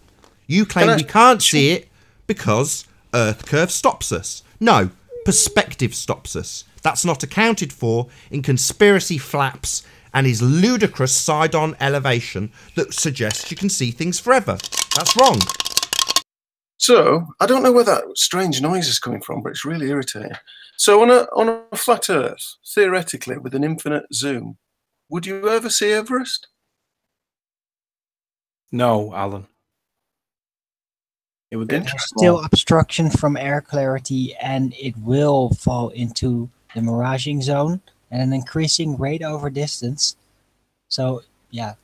S2: You claim we can't see it because Earth curve stops us. No, perspective stops us. That's not accounted for in Conspiracy Flaps and his ludicrous side-on elevation that suggests you can see things forever. That's wrong.
S3: So, I don't know where that strange noise is coming from, but it's really irritating. So on a flat Earth, theoretically, with an infinite zoom, would you ever see Everest?
S5: No, Alan. It would be
S4: still obstruction from air clarity, and it will fall into the miraging zone at an increasing rate over distance. So, yeah.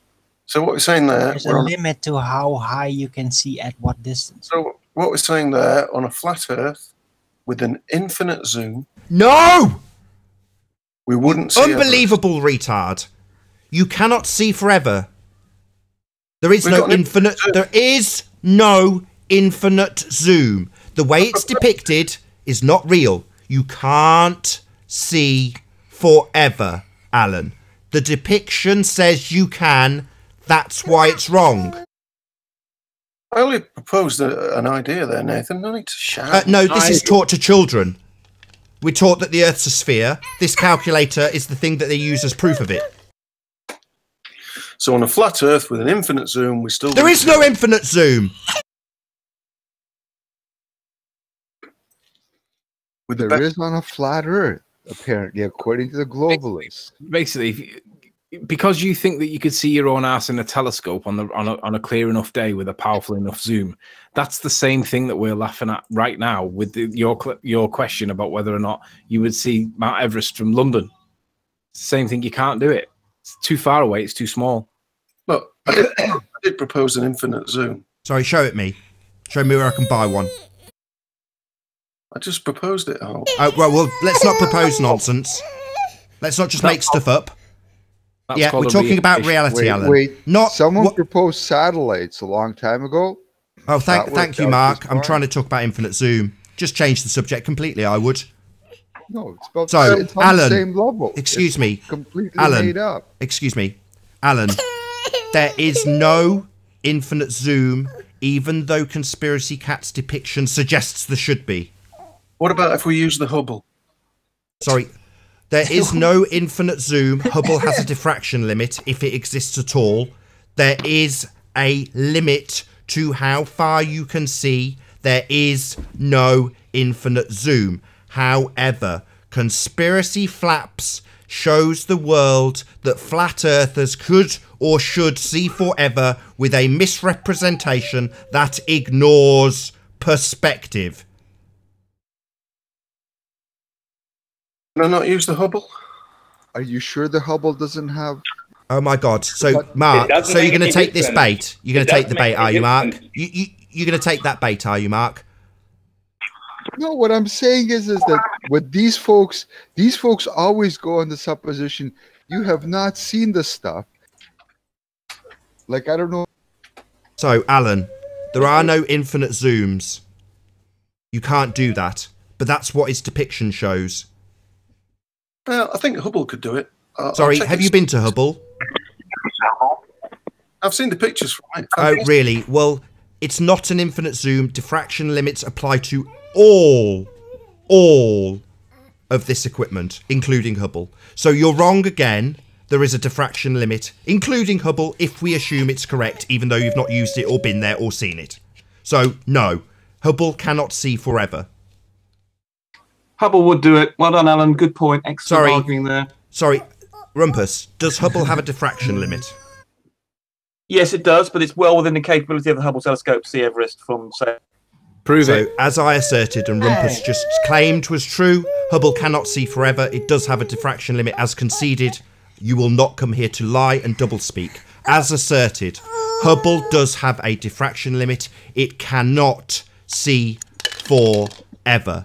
S3: So what we're saying there...
S4: There's a limit to how high you can see at what distance.
S3: So what we're saying there, on a flat Earth, with an infinite zoom...
S2: No!
S3: We wouldn't see
S2: Unbelievable, Everest. Retard. You cannot see forever. There is no infinite... There is no infinite zoom. The way it's depicted is not real. You can't see forever, Alan. The depiction says you can. That's why it's wrong.
S3: I only proposed an idea there, Nathan. No need to shout.
S2: No, this is taught to children. We're taught that the Earth's a sphere. This calculator is the thing that they use as proof of it.
S3: So on a flat Earth with an infinite zoom, we still...
S2: There is no infinite zoom.
S6: There is on a flat Earth, apparently, according to the globalists.
S5: Basically, because you think that you could see your own ass in a telescope on a clear enough day with a powerful enough zoom, that's the same thing that we're laughing at right now with your question about whether or not you would see Mount Everest from London. Same thing, you can't do it. It's too far away. It's too small.
S3: Look, I did propose an infinite zoom.
S2: Sorry, show it me. Show me where I can buy one.
S3: I just proposed it, Al.
S2: Oh, well, let's not propose nonsense. Let's not just make stuff up. Yeah, we're talking about reality, Alan.
S6: Someone proposed satellites a long time ago.
S2: Oh, thank you, Mark. I'm trying to talk about infinite zoom. Just change the subject completely, I would.
S6: No, it's about
S2: it's on Alan,
S6: the same level.
S2: Excuse me.
S6: Completely
S2: Alan,
S6: made up.
S2: Excuse me. Alan, there is no infinite zoom, even though Conspiracy Cat's depiction suggests there should be.
S3: What about if we use the Hubble?
S2: Sorry. There is no infinite zoom. Hubble has a diffraction limit, if it exists at all. There is a limit to how far you can see. There is no infinite zoom. However, Conspiracy Flaps shows the world that flat earthers could or should see forever with a misrepresentation that ignores perspective.
S3: Can I not use the Hubble?
S6: Are you sure the Hubble doesn't have...
S2: Oh my God. So, Mark, so you're going to take this bait? You're going to take the bait, are you, Mark? You're going to take that bait, are you, Mark?
S6: No, what I'm saying is that with these folks always go on the supposition you have not seen the stuff. Like, I don't know.
S2: So, Alan, there are no infinite zooms. You can't do that. But that's what its depiction shows.
S3: Well, I think Hubble could do it.
S2: Sorry, have you been to Hubble?
S3: I've seen the pictures from it.
S2: Oh, really? Well, it's not an infinite zoom. Diffraction limits apply to all of this equipment, including Hubble. So you're wrong again. There is a diffraction limit, including Hubble, if we assume it's correct, even though you've not used it or been there or seen it. So, no. Hubble cannot see forever.
S12: Hubble would do it. Well done, Alan. Good point. Excellent arguing there.
S2: Sorry, Rumpus, does Hubble have a diffraction limit?
S12: Yes, it does, but it's well within the capability of the Hubble telescope to see Everest from, say...
S2: Prove it. As I asserted and Rumpus just claimed was true, Hubble cannot see forever. It does have a diffraction limit as conceded. You will not come here to lie and doublespeak. As asserted, Hubble does have a diffraction limit. It cannot see forever.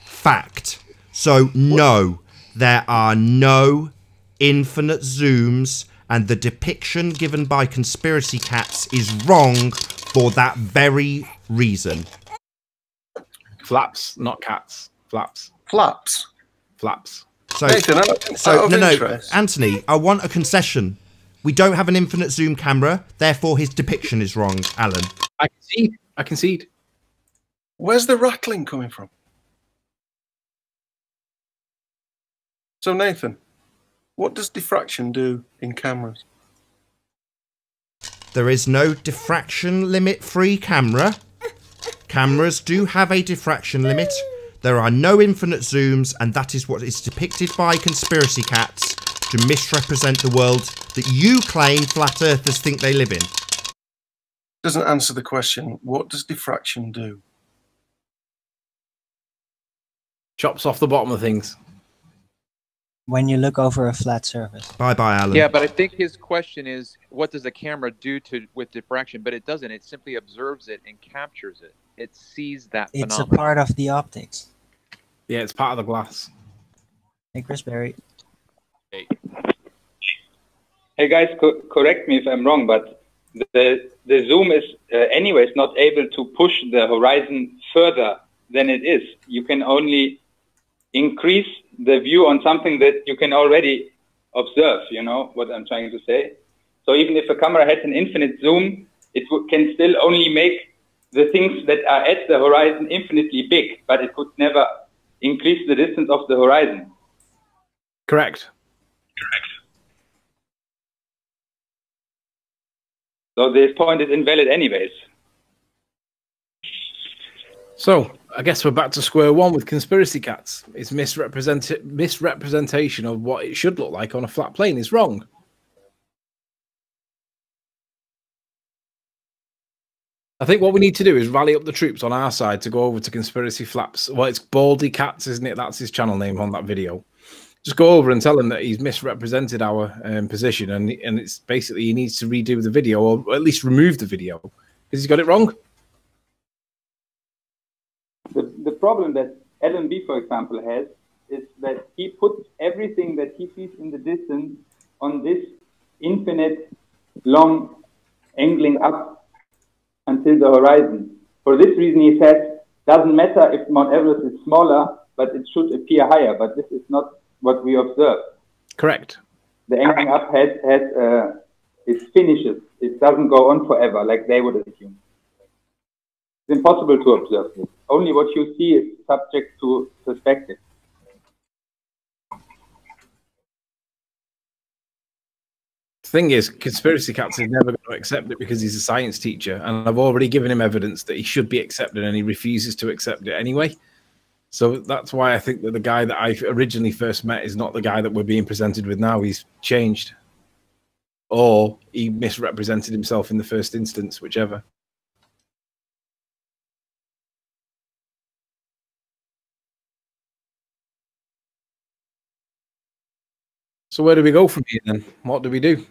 S2: Fact. So, no, there are no infinite zooms, and the depiction given by Conspiracy Cats is wrong for that very reason.
S5: Flaps, not cats. Flaps.
S3: Flaps?
S5: Flaps.
S2: So,
S3: Nathan,
S2: no, Anthony, I want a concession. We don't have an infinite zoom camera, therefore his depiction is wrong, Alan.
S5: I concede.
S3: Where's the rattling coming from? So, Nathan, what does diffraction do in cameras?
S2: There is no diffraction limit-free camera. Cameras do have a diffraction limit. There are no infinite zooms, and that is what is depicted by Conspiracy Cats to misrepresent the world that you claim flat earthers think they live in.
S3: Doesn't answer the question. What does diffraction do?
S5: Chops off the bottom of things.
S4: When you look over a flat surface.
S2: Bye-bye, Alan.
S13: Yeah, but I think his question is, what does the camera do with diffraction? But it doesn't. It simply observes it and captures it. It sees that
S4: It's
S13: phenomenon.
S4: a part of the optics.
S5: Yeah, it's part of the glass.
S4: Hey, Chris Berry.
S10: Hey guys, correct me if I'm wrong, but the zoom is anyways not able to push the horizon further than it is. You can only increase the view on something that you can already observe, you know what I'm trying to say? So even if a camera has an infinite zoom, it can still only make the things that are at the horizon infinitely big, but it could never increase the distance of the horizon.
S5: Correct.
S10: So this point is invalid anyways.
S5: So I guess we're back to square one with conspiracy cats. Its misrepresentation of what it should look like on a flat plane is wrong. I think what we need to do is rally up the troops on our side to go over to Conspiracy Flaps. Well, it's Baldy Cats, isn't it? That's his channel name on that video. Just go over and tell him that he's misrepresented our position, and it's basically he needs to redo the video, or at least remove the video, because he's got it wrong.
S10: The problem that LMB, for example, has is that he puts everything that he sees in the distance on this infinite, long, angling up until the horizon. For this reason, he says, doesn't matter if Mount Everest is smaller, but it should appear higher. But this is not what we observe.
S5: Correct.
S10: The angling up has its finishes. It doesn't go on forever, like they would assume. It's impossible to observe this. Only what you see is subject to perspective.
S5: Thing is, Conspiracy Cats is never going to accept it because he's a science teacher, and I've already given him evidence that he should be accepted, and he refuses to accept it anyway. So that's why I think that the guy that I originally first met is not the guy that we're being presented with now. He's changed, or he misrepresented himself in the first instance, whichever. So where do we go from here then? What do we do?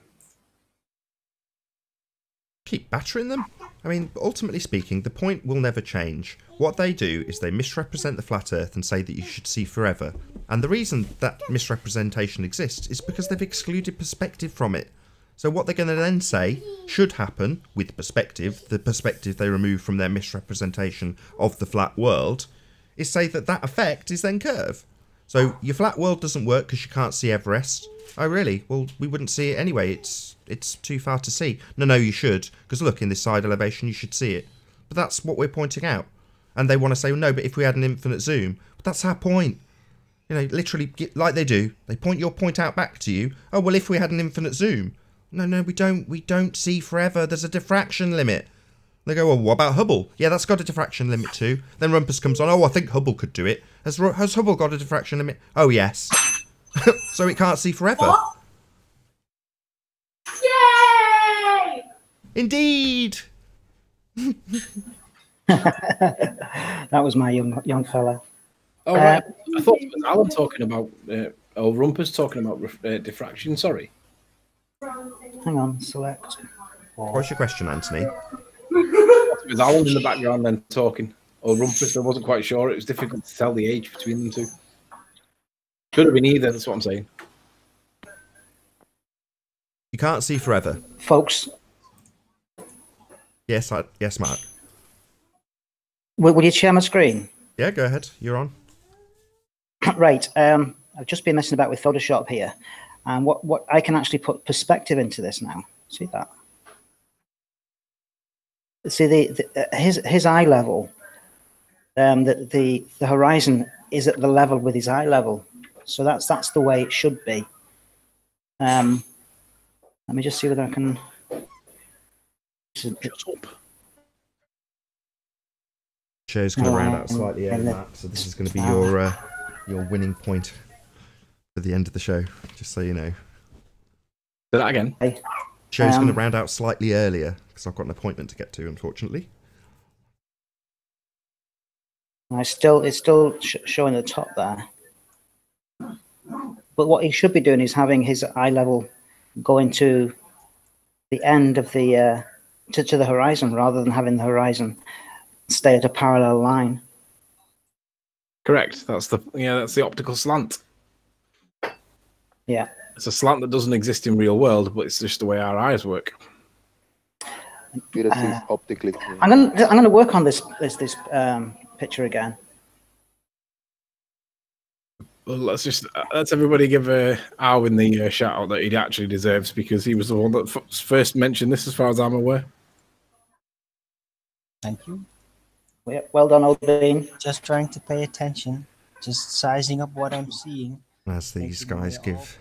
S2: Keep battering them? I mean, ultimately speaking, the point will never change. What they do is they misrepresent the flat earth and say that you should see forever. And the reason that misrepresentation exists is because they've excluded perspective from it. So what they're going to then say should happen with perspective, the perspective they remove from their misrepresentation of the flat world, is say that that effect is then curve. So your flat world doesn't work because you can't see Everest. Oh really? Well, we wouldn't see it anyway. It's too far to see. No, you should. Because look, in this side elevation, you should see it. But that's what we're pointing out. And they want to say, well, no, but if we had an infinite zoom. But that's our point. You know, literally, like they do. They point your point out back to you. Oh, well, if we had an infinite zoom. No, we don't. We don't see forever. There's a diffraction limit. They go, well, what about Hubble? Yeah, that's got a diffraction limit too. Then Rumpus comes on. Oh, I think Hubble could do it. Has Hubble got a diffraction limit? Oh, yes. So it can't see forever.
S14: Yay!
S2: Indeed.
S9: That was my young fella.
S5: Oh, right. I thought it was Alan talking about, or Rumpus talking about diffraction. Sorry.
S9: Hang on, select.
S2: What's your question, Anthony?
S5: It was Alan in the background then talking. Or Rumpus, I wasn't quite sure. It was difficult to tell the age between them two. Could have been either, that's what I'm saying.
S2: You can't see forever.
S9: Folks.
S2: Yes, yes, Mark.
S9: Will you share my screen?
S2: Yeah, go ahead. You're on.
S9: Right. I've just been messing about with Photoshop here. And what I can actually put perspective into this now. See that? See his eye level. The horizon is at the level with his eye level. So that's the way it should be. Let me just see whether I can.
S2: Show's going to round out slightly over that, so this is going to be your winning point for the end of the show. Just so you know.
S5: Do that again.
S2: Show's going to round out slightly earlier because I've got an appointment to get to, unfortunately.
S9: It's still showing the top there. But what he should be doing is having his eye level going to the end of the to the horizon rather than having the horizon stay at a parallel line.
S5: Correct. That's the optical slant.
S9: Yeah.
S5: It's a slant that doesn't exist in real world, but it's just the way our eyes work.
S6: Optically.
S9: I'm gonna work on this picture again.
S5: Well, let's everybody give Arwin the shout out that he actually deserves, because he was the one that first mentioned this, as far as I'm aware.
S4: Thank you.
S9: Well done, Odin.
S4: Just trying to pay attention, just sizing up what I'm seeing.
S2: As these guys give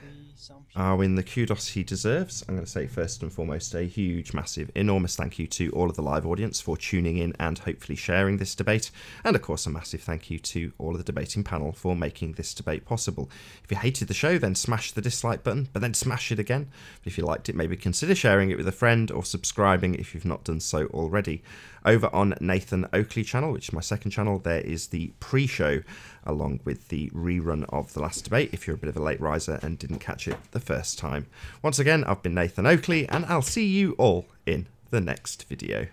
S2: are win the kudos he deserves. I'm going to say first and foremost a huge, massive, enormous thank you to all of the live audience for tuning in and hopefully sharing this debate, and of course a massive thank you to all of the debating panel for making this debate possible. If you hated the show, then smash the dislike button, but then smash it again. If you liked it, maybe consider sharing it with a friend or subscribing if you've not done so already. Over on Nathan Oakley channel, which is my second channel, there is the pre-show along with the rerun of the last debate if you're a bit of a late riser and didn't catch it the first time. Once again, I've been Nathan Oakley, and I'll see you all in the next video.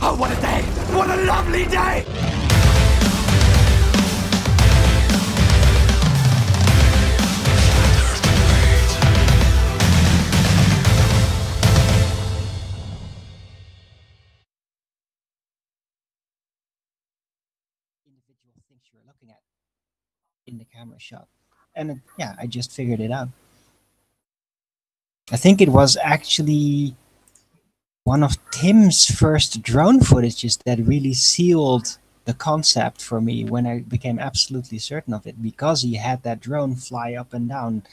S1: Oh, what a day! What a lovely day!
S4: Individual things you're looking at in the camera shot. And yeah, I just figured it out. I think it was actually one of Tim's first drone footages that really sealed the concept for me when I became absolutely certain of it, because he had that drone fly up and down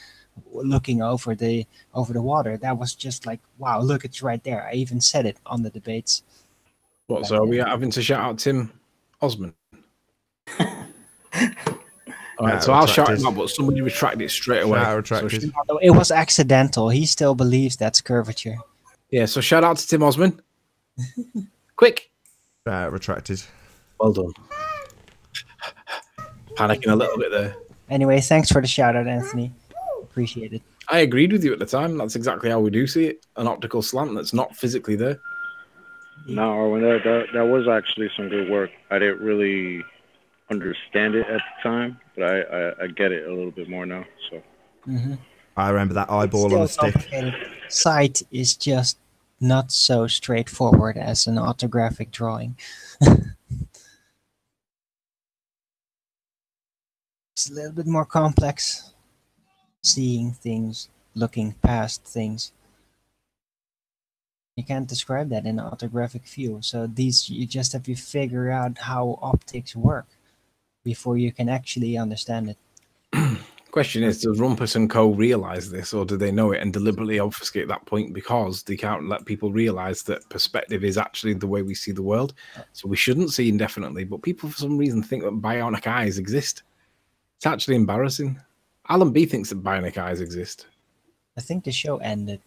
S4: looking over the water. That was just like, wow, look, it's right there. I even said it on the debates.
S5: What, so are we having to shout out Tim Osman? All right, so I'll shout him out, but somebody retracted it straight away.
S4: So it was accidental. He still believes that's curvature.
S5: Yeah, so shout out to Tim Osman. Quick.
S2: Retracted.
S5: Well done. Panicking a little bit there.
S4: Anyway, thanks for the shout out, Anthony. Appreciate it.
S5: I agreed with you at the time. That's exactly how we do see it. An optical slant that's not physically there.
S11: No, Arwen, that was actually some good work. I didn't really understand it at the time, but I get it a little bit more now. So
S2: I remember that eyeball on a stick.
S4: Sight is just not so straightforward as an orthographic drawing. It's a little bit more complex. Seeing things, looking past things. You can't describe that in an orthographic view. So you just have to figure out how optics work before you can actually understand it.
S5: Question is, does Rumpus and Co. realize this, or do they know it and deliberately obfuscate that point because they can't let people realize that perspective is actually the way we see the world? So we shouldn't see indefinitely, but people for some reason think that bionic eyes exist. It's actually embarrassing. Alan B thinks that bionic eyes exist.
S4: I think the show ended.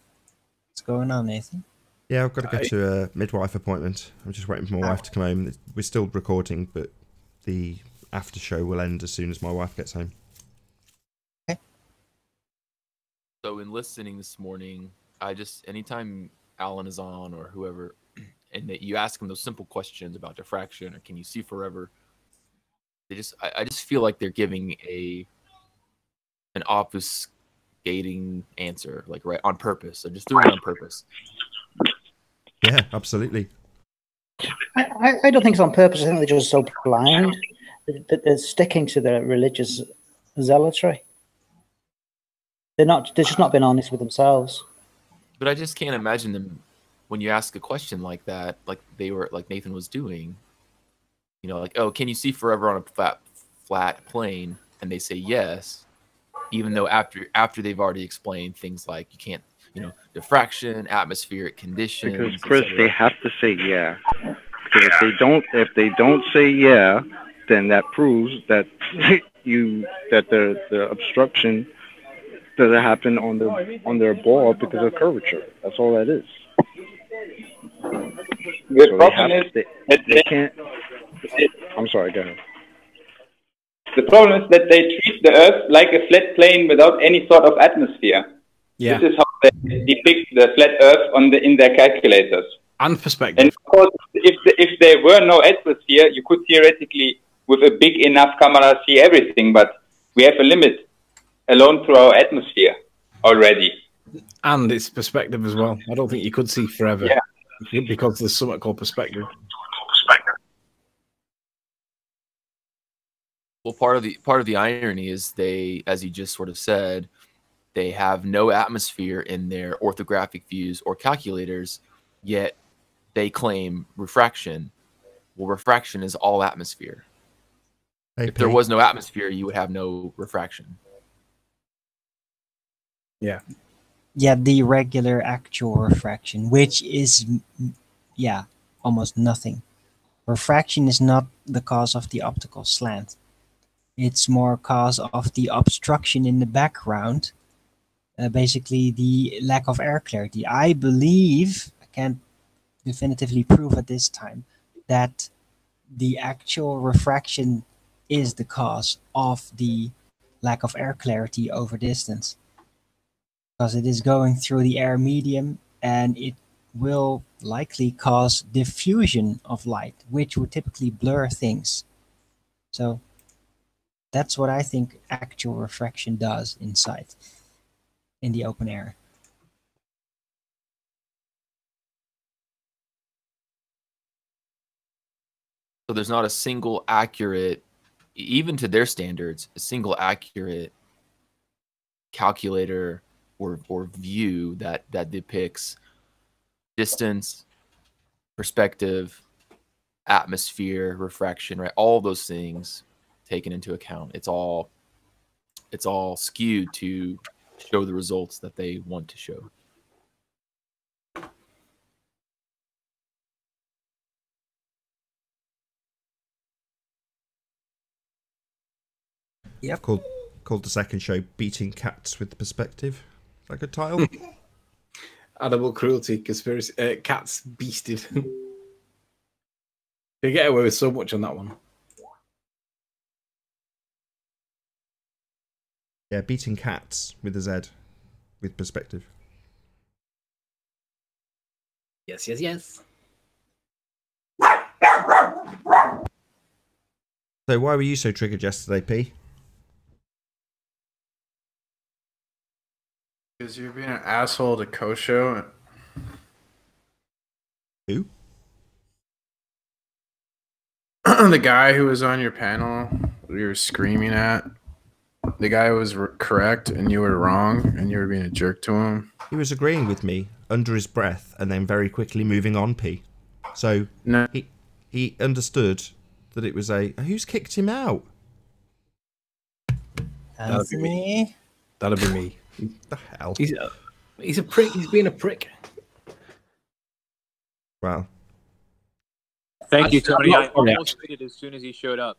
S4: What's going on, Nathan?
S2: Yeah, I've got to go to a midwife appointment. I'm just waiting for my wife to come home. We're still recording, but the after show will end as soon as my wife gets home.
S4: Okay.
S15: So in listening this morning, anytime Alan is on or whoever, and that you ask them those simple questions about diffraction or can you see forever, I just feel like they're giving an obfuscating answer, like right on purpose. They're just doing it on purpose.
S2: Yeah, absolutely.
S9: I don't think it's on purpose. I think they're just so blind that they're sticking to their religious zealotry. They're just not being honest with themselves.
S15: But I just can't imagine them when you ask a question like that, like Nathan was doing. You know, like, oh, can you see forever on a flat plane? And they say yes, even though after they've already explained things like you can't, diffraction, atmospheric conditions.
S11: Because Chris, they have to say yeah. Because if they don't say yeah, then that proves that the obstruction doesn't happen on their ball because of curvature. That's all that is.
S10: The problem is
S11: they can't. I'm sorry, go ahead.
S10: The problem is that they treat the Earth like a flat plane without any sort of atmosphere.
S5: Yeah.
S10: This is how they depict the flat Earth in their calculators.
S5: And perspective.
S10: And of course, if there were no atmosphere, you could theoretically, with a big enough camera, see everything. But we have a limit alone through our atmosphere already.
S5: And it's perspective as well. I don't think you could see forever. Yeah. Because there's something called perspective.
S15: Well, part of the irony is they, as you just sort of said, they have no atmosphere in their orthographic views or calculators, yet they claim refraction. Well, refraction is all atmosphere. If there was no atmosphere, you would have no refraction.
S5: Yeah.
S4: Yeah, the regular actual refraction, which is, yeah, almost nothing. Refraction is not the cause of the optical slant. It's more cause of the obstruction in the background, basically the lack of air clarity. I believe, I can't definitively prove at this time, that the actual refraction is the cause of the lack of air clarity over distance. Because it is going through the air medium and it will likely cause diffusion of light, which would typically blur things. So that's what I think actual refraction does inside in the open air.
S15: So there's not a single accurate, even to their standards, a single accurate calculator or view that depicts distance, perspective, atmosphere, refraction, right? All those things taken into account. It's all skewed to show the results that they want to show.
S2: Yep. Called the second show "Beating Cats with Perspective." Is that a good title?
S5: Animal cruelty, conspiracy, cats beasted. They get away with so much on that one.
S2: Yeah, "Beating Cats" with a Z, with perspective.
S5: Yes, yes, yes.
S2: So why were you so triggered yesterday, P?
S16: Because you're being an asshole to Kosho.
S2: Who?
S16: The guy who was on your panel, you were screaming at. The guy was correct and you were wrong, and you were being a jerk to him.
S2: He was agreeing with me under his breath and then very quickly moving on, P. So
S16: no.
S2: he understood that it was a... Who's kicked him out?
S4: Anthony?
S5: That'll be me.
S2: The hell?
S5: He's a prick. He's being a prick.
S2: Wow.
S17: Thank you, Tony. I almost tweeted as soon as he showed up.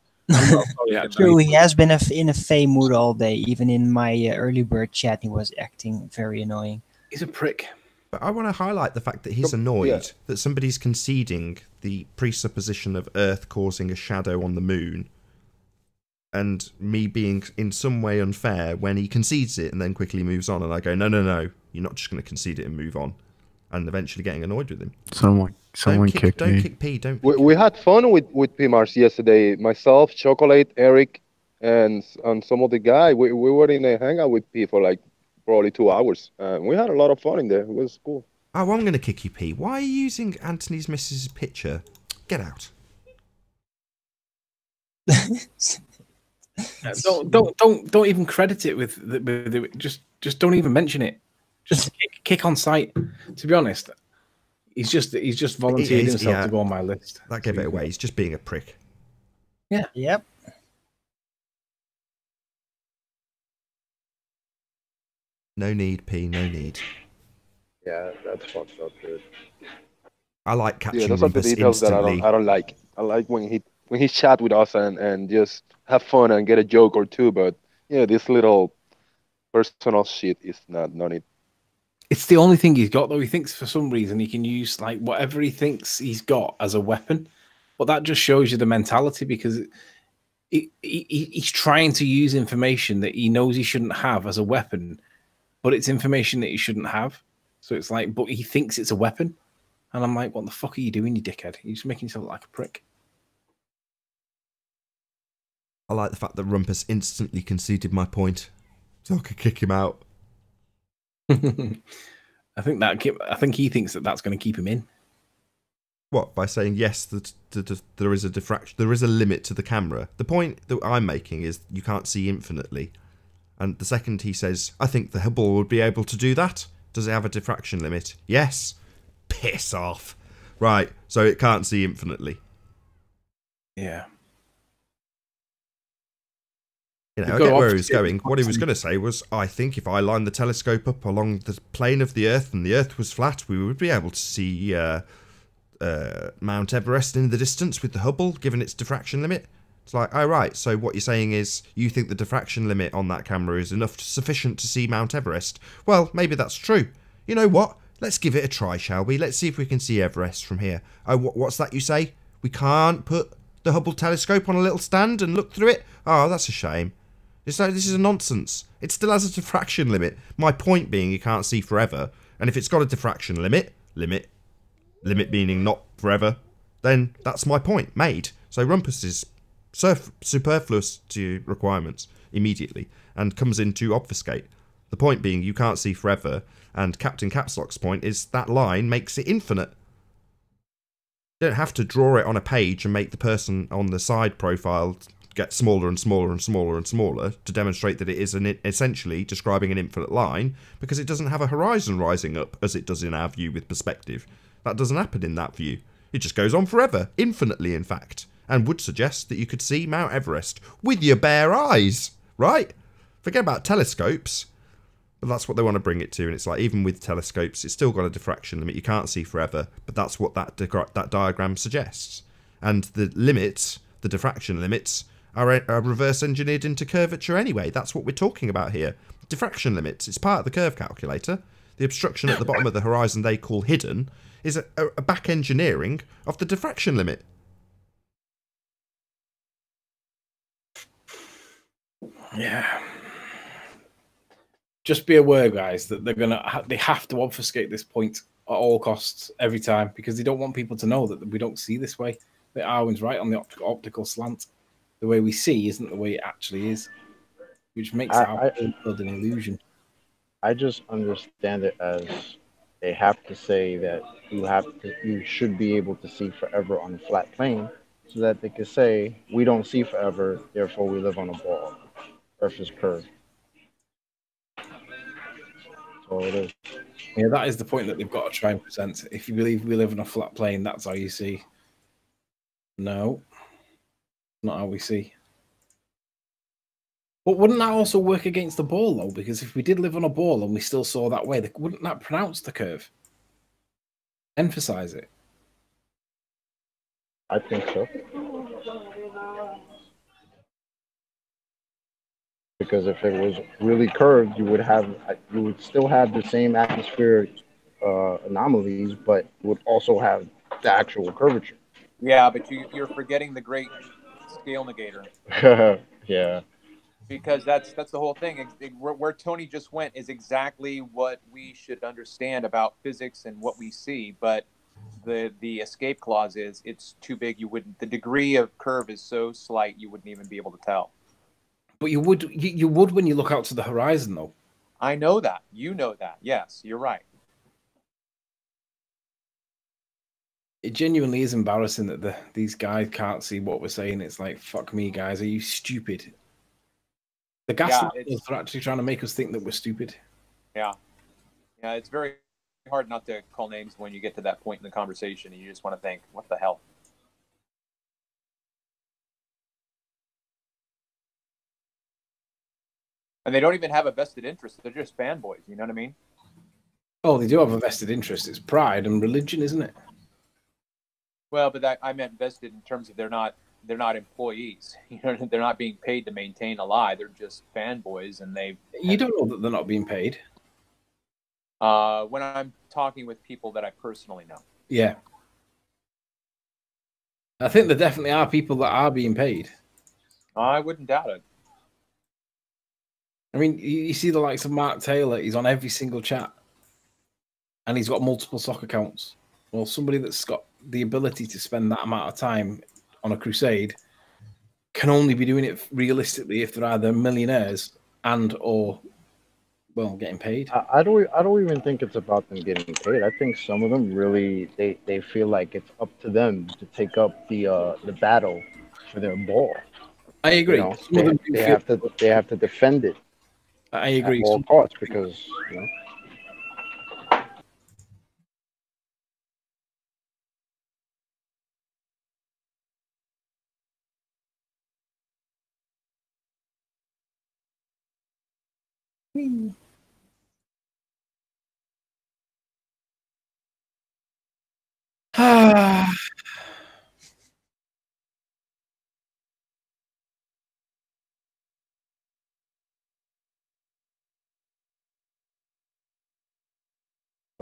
S4: True, he has been in a fey mood all day. Even in my early bird chat, he was acting very annoying.
S5: He's a prick.
S2: But I want to highlight the fact that he's annoyed that somebody's conceding the presupposition of Earth causing a shadow on the moon, and me being in some way unfair when he concedes it and then quickly moves on, and I go, no, you're not just going to concede it and move on, and eventually getting annoyed with him.
S16: Someone kicked me.
S2: Don't kick P. Don't.
S8: We had fun with P Mars yesterday. Myself, Chocolate, Eric, and some of the guy. We were in a hangout with P for like probably 2 hours. We had a lot of fun in there. It was cool.
S2: Oh, I'm going to kick you, P. Why are you using Anthony's missus' picture? Get out.
S5: Don't even credit it with just don't even mention it. Just kick on sight. To be honest, he's just volunteered himself to go on my list.
S2: That gave it away. He's just being a prick.
S5: Yeah.
S4: Yep.
S2: No need, P. No need.
S8: Yeah, that's fucked up, dude.
S2: I like catching
S8: those are the details
S2: instantly.
S8: that I don't like. I like when he chat with us and just have fun and get a joke or two, but yeah, this little personal shit is not it.
S5: It's the only thing he's got, though. He thinks for some reason he can use like whatever he thinks he's got as a weapon, but that just shows you the mentality, because he's trying to use information that he knows he shouldn't have as a weapon, but it's information that he shouldn't have. So it's like, but he thinks it's a weapon, and I'm like, what the fuck are you doing, you dickhead? You're just making yourself look like a prick.
S2: I like the fact that Rumpus instantly conceded my point, so I could kick him out.
S5: I think he thinks that that's going to keep him in.
S2: What, by saying yes, that there is a diffraction, there is a limit to the camera. The point that I'm making is you can't see infinitely, and the second he says, I think the Hubble would be able to do that. Does it have a diffraction limit? Yes. Piss off. Right, so it can't see infinitely.
S5: Yeah.
S2: You know, I get where he was going. What he was going to say was, I think if I lined the telescope up along the plane of the Earth and the Earth was flat, we would be able to see Mount Everest in the distance with the Hubble, given its diffraction limit. It's like, oh right, so what you're saying is you think the diffraction limit on that camera is sufficient to see Mount Everest. Well, maybe that's true. You know what? Let's give it a try, shall we? Let's see if we can see Everest from here. Oh, what's that you say? We can't put the Hubble telescope on a little stand and look through it? Oh, that's a shame. It's like, this is a nonsense. It still has a diffraction limit. My point being you can't see forever. And if it's got a diffraction limit meaning not forever, then that's my point made. So Rumpus is superfluous to requirements immediately and comes in to obfuscate. The point being you can't see forever, and Captain Capslock's point is that line makes it infinite. You don't have to draw it on a page and make the person on the side profile get smaller and smaller and smaller and smaller to demonstrate that it is essentially describing an infinite line, because it doesn't have a horizon rising up as it does in our view with perspective. That doesn't happen in that view. It just goes on forever, infinitely in fact, and would suggest that you could see Mount Everest with your bare eyes, right? Forget about telescopes. But that's what they want to bring it to, and it's like, even with telescopes, it's still got a diffraction limit. You can't see forever, but that's what that diagram suggests. And the limits, the diffraction limits, are reverse engineered into curvature anyway. That's what we're talking about here. Diffraction limits, it's part of the curve calculator. The obstruction at the bottom of the horizon they call hidden is a back engineering of the diffraction limit.
S5: Yeah. Just be aware, guys, that they have to obfuscate this point at all costs every time, because they don't want people to know that we don't see this way. That Arwen's right on the optical slant. The way we see isn't the way it actually is, which makes our build an illusion.
S11: I just understand it as they have to say that you should be able to see forever on a flat plane, so that they could say we don't see forever, therefore we live on a ball. Earth is curved. So it is.
S5: Yeah, that is the point that they've got to try and present. If you believe we live on a flat plane, that's how you see. No, not how we see. But wouldn't that also work against the ball, though? Because if we did live on a ball and we still saw that way, wouldn't that pronounce the curve? Emphasize it?
S11: I think so. Because if it was really curved, you would still have the same atmospheric anomalies, but would also have the actual curvature.
S13: Yeah, but you're forgetting the great scale negator.
S11: Yeah.
S13: Because that's the whole thing. Where Tony just went is exactly what we should understand about physics and what we see. But the escape clause is it's too big. You wouldn't. The degree of curve is so slight you wouldn't even be able to tell.
S5: But you would when you look out to the horizon, though.
S13: I know that. You know that. Yes, you're right.
S5: It genuinely is embarrassing that these guys can't see what we're saying. It's like, fuck me, guys. Are you stupid? The gaslighters are actually trying to make us think that we're stupid.
S13: Yeah. Yeah, it's very hard not to call names when you get to that point in the conversation and you just want to think, what the hell? And they don't even have a vested interest. They're just fanboys. You know what I mean?
S5: Oh, they do have a vested interest. It's pride and religion, isn't it?
S13: Well, but I meant vested in terms of they're not employees. You know, they're not being paid to maintain a lie. They're just fanboys, and
S5: You don't know that they're not being paid.
S13: When I'm talking with people that I personally know.
S5: Yeah. I think there definitely are people that are being paid.
S13: I wouldn't doubt it.
S5: I mean, you see the likes of Mark Taylor. He's on every single chat, and he's got multiple stock accounts. Well, somebody that's got the ability to spend that amount of time on a crusade can only be doing it realistically if they're either millionaires or getting paid.
S11: I don't even think it's about them getting paid. I think some of them really they feel like it's up to them to take up the battle for their ball.
S5: I agree.
S11: You know, they have to defend it.
S5: I agree.
S11: At all costs, because So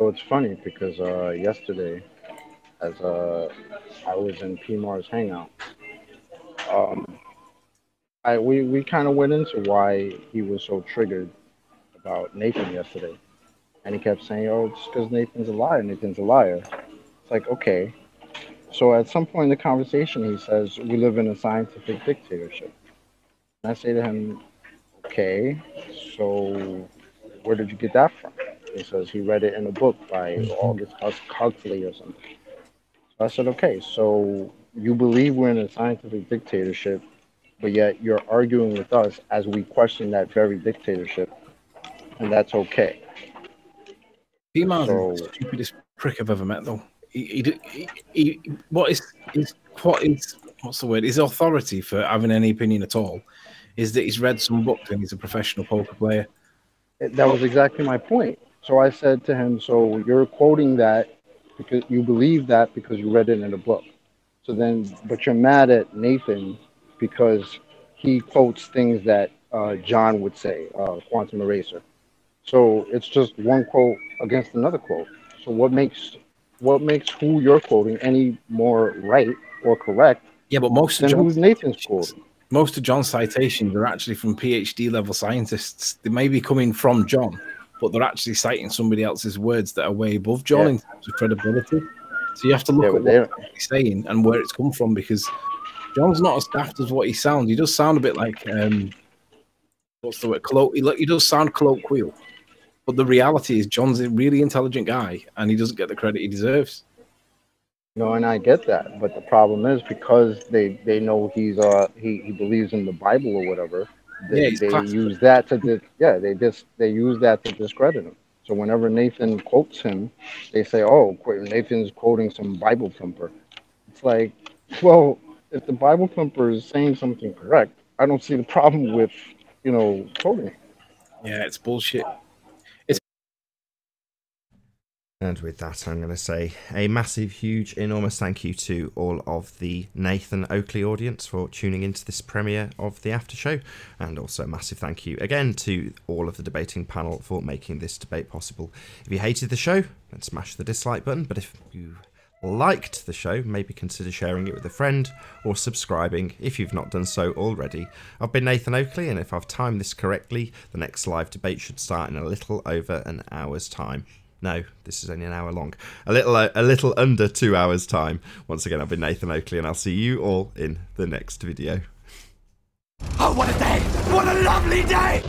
S11: it's funny because yesterday, as I was in PMAR's hangout, we kind of went into why he was so triggered about Nathan yesterday, and he kept saying, "Oh, it's because Nathan's a liar. Nathan's a liar." It's like, okay. So at some point in the conversation, he says, "We live in a scientific dictatorship," and I say to him, "Okay, so where did you get that from?" He says he read it in a book by August Huxley or something. So I said, okay, so you believe we're in a scientific dictatorship, but yet you're arguing with us as we question that very dictatorship, and that's okay.
S5: P-Mars is the stupidest prick I've ever met, though. What's the word? His authority for having any opinion at all is that he's read some books and he's a professional poker player.
S11: That was exactly my point. So I said to him, so you're quoting that because you believe that because you read it in a book. So then, but you're mad at Nathan because he quotes things that John would say, quantum eraser. So it's just one quote against another quote. So what makes who you're quoting any more right or correct?
S5: Yeah, but most of
S11: who's Nathan's quoting?
S5: Most of John's citations are actually from PhD level scientists. They may be coming from John, but they're actually citing somebody else's words that are way above John in terms of credibility. So you have to look at what he's saying and where it's come from, because John's not as daft as what he sounds. He does sound a bit like what's the word? He does sound colloquial, but the reality is John's a really intelligent guy, and he doesn't get the credit he deserves.
S11: No, and I get that, but the problem is because they know he believes in the Bible or whatever. They use that to they use that to discredit him. So whenever Nathan quotes him, they say, "Oh, Nathan's quoting some Bible thumper." It's like, well, if the Bible thumper is saying something correct, I don't see the problem with quoting it.
S5: Yeah, it's bullshit.
S2: And with that, I'm going to say a massive, huge, enormous thank you to all of the Nathan Oakley audience for tuning into this premiere of the after show. And also a massive thank you again to all of the debating panel for making this debate possible. If you hated the show, then smash the dislike button. But if you liked the show, maybe consider sharing it with a friend or subscribing if you've not done so already. I've been Nathan Oakley, and if I've timed this correctly, the next live debate should start in a little over an hour's time. No, this is only an hour long. A little under 2 hours time. Once again, I've been Nathan Oakley, and I'll see you all in the next video.
S1: Oh, what a day! What a lovely day!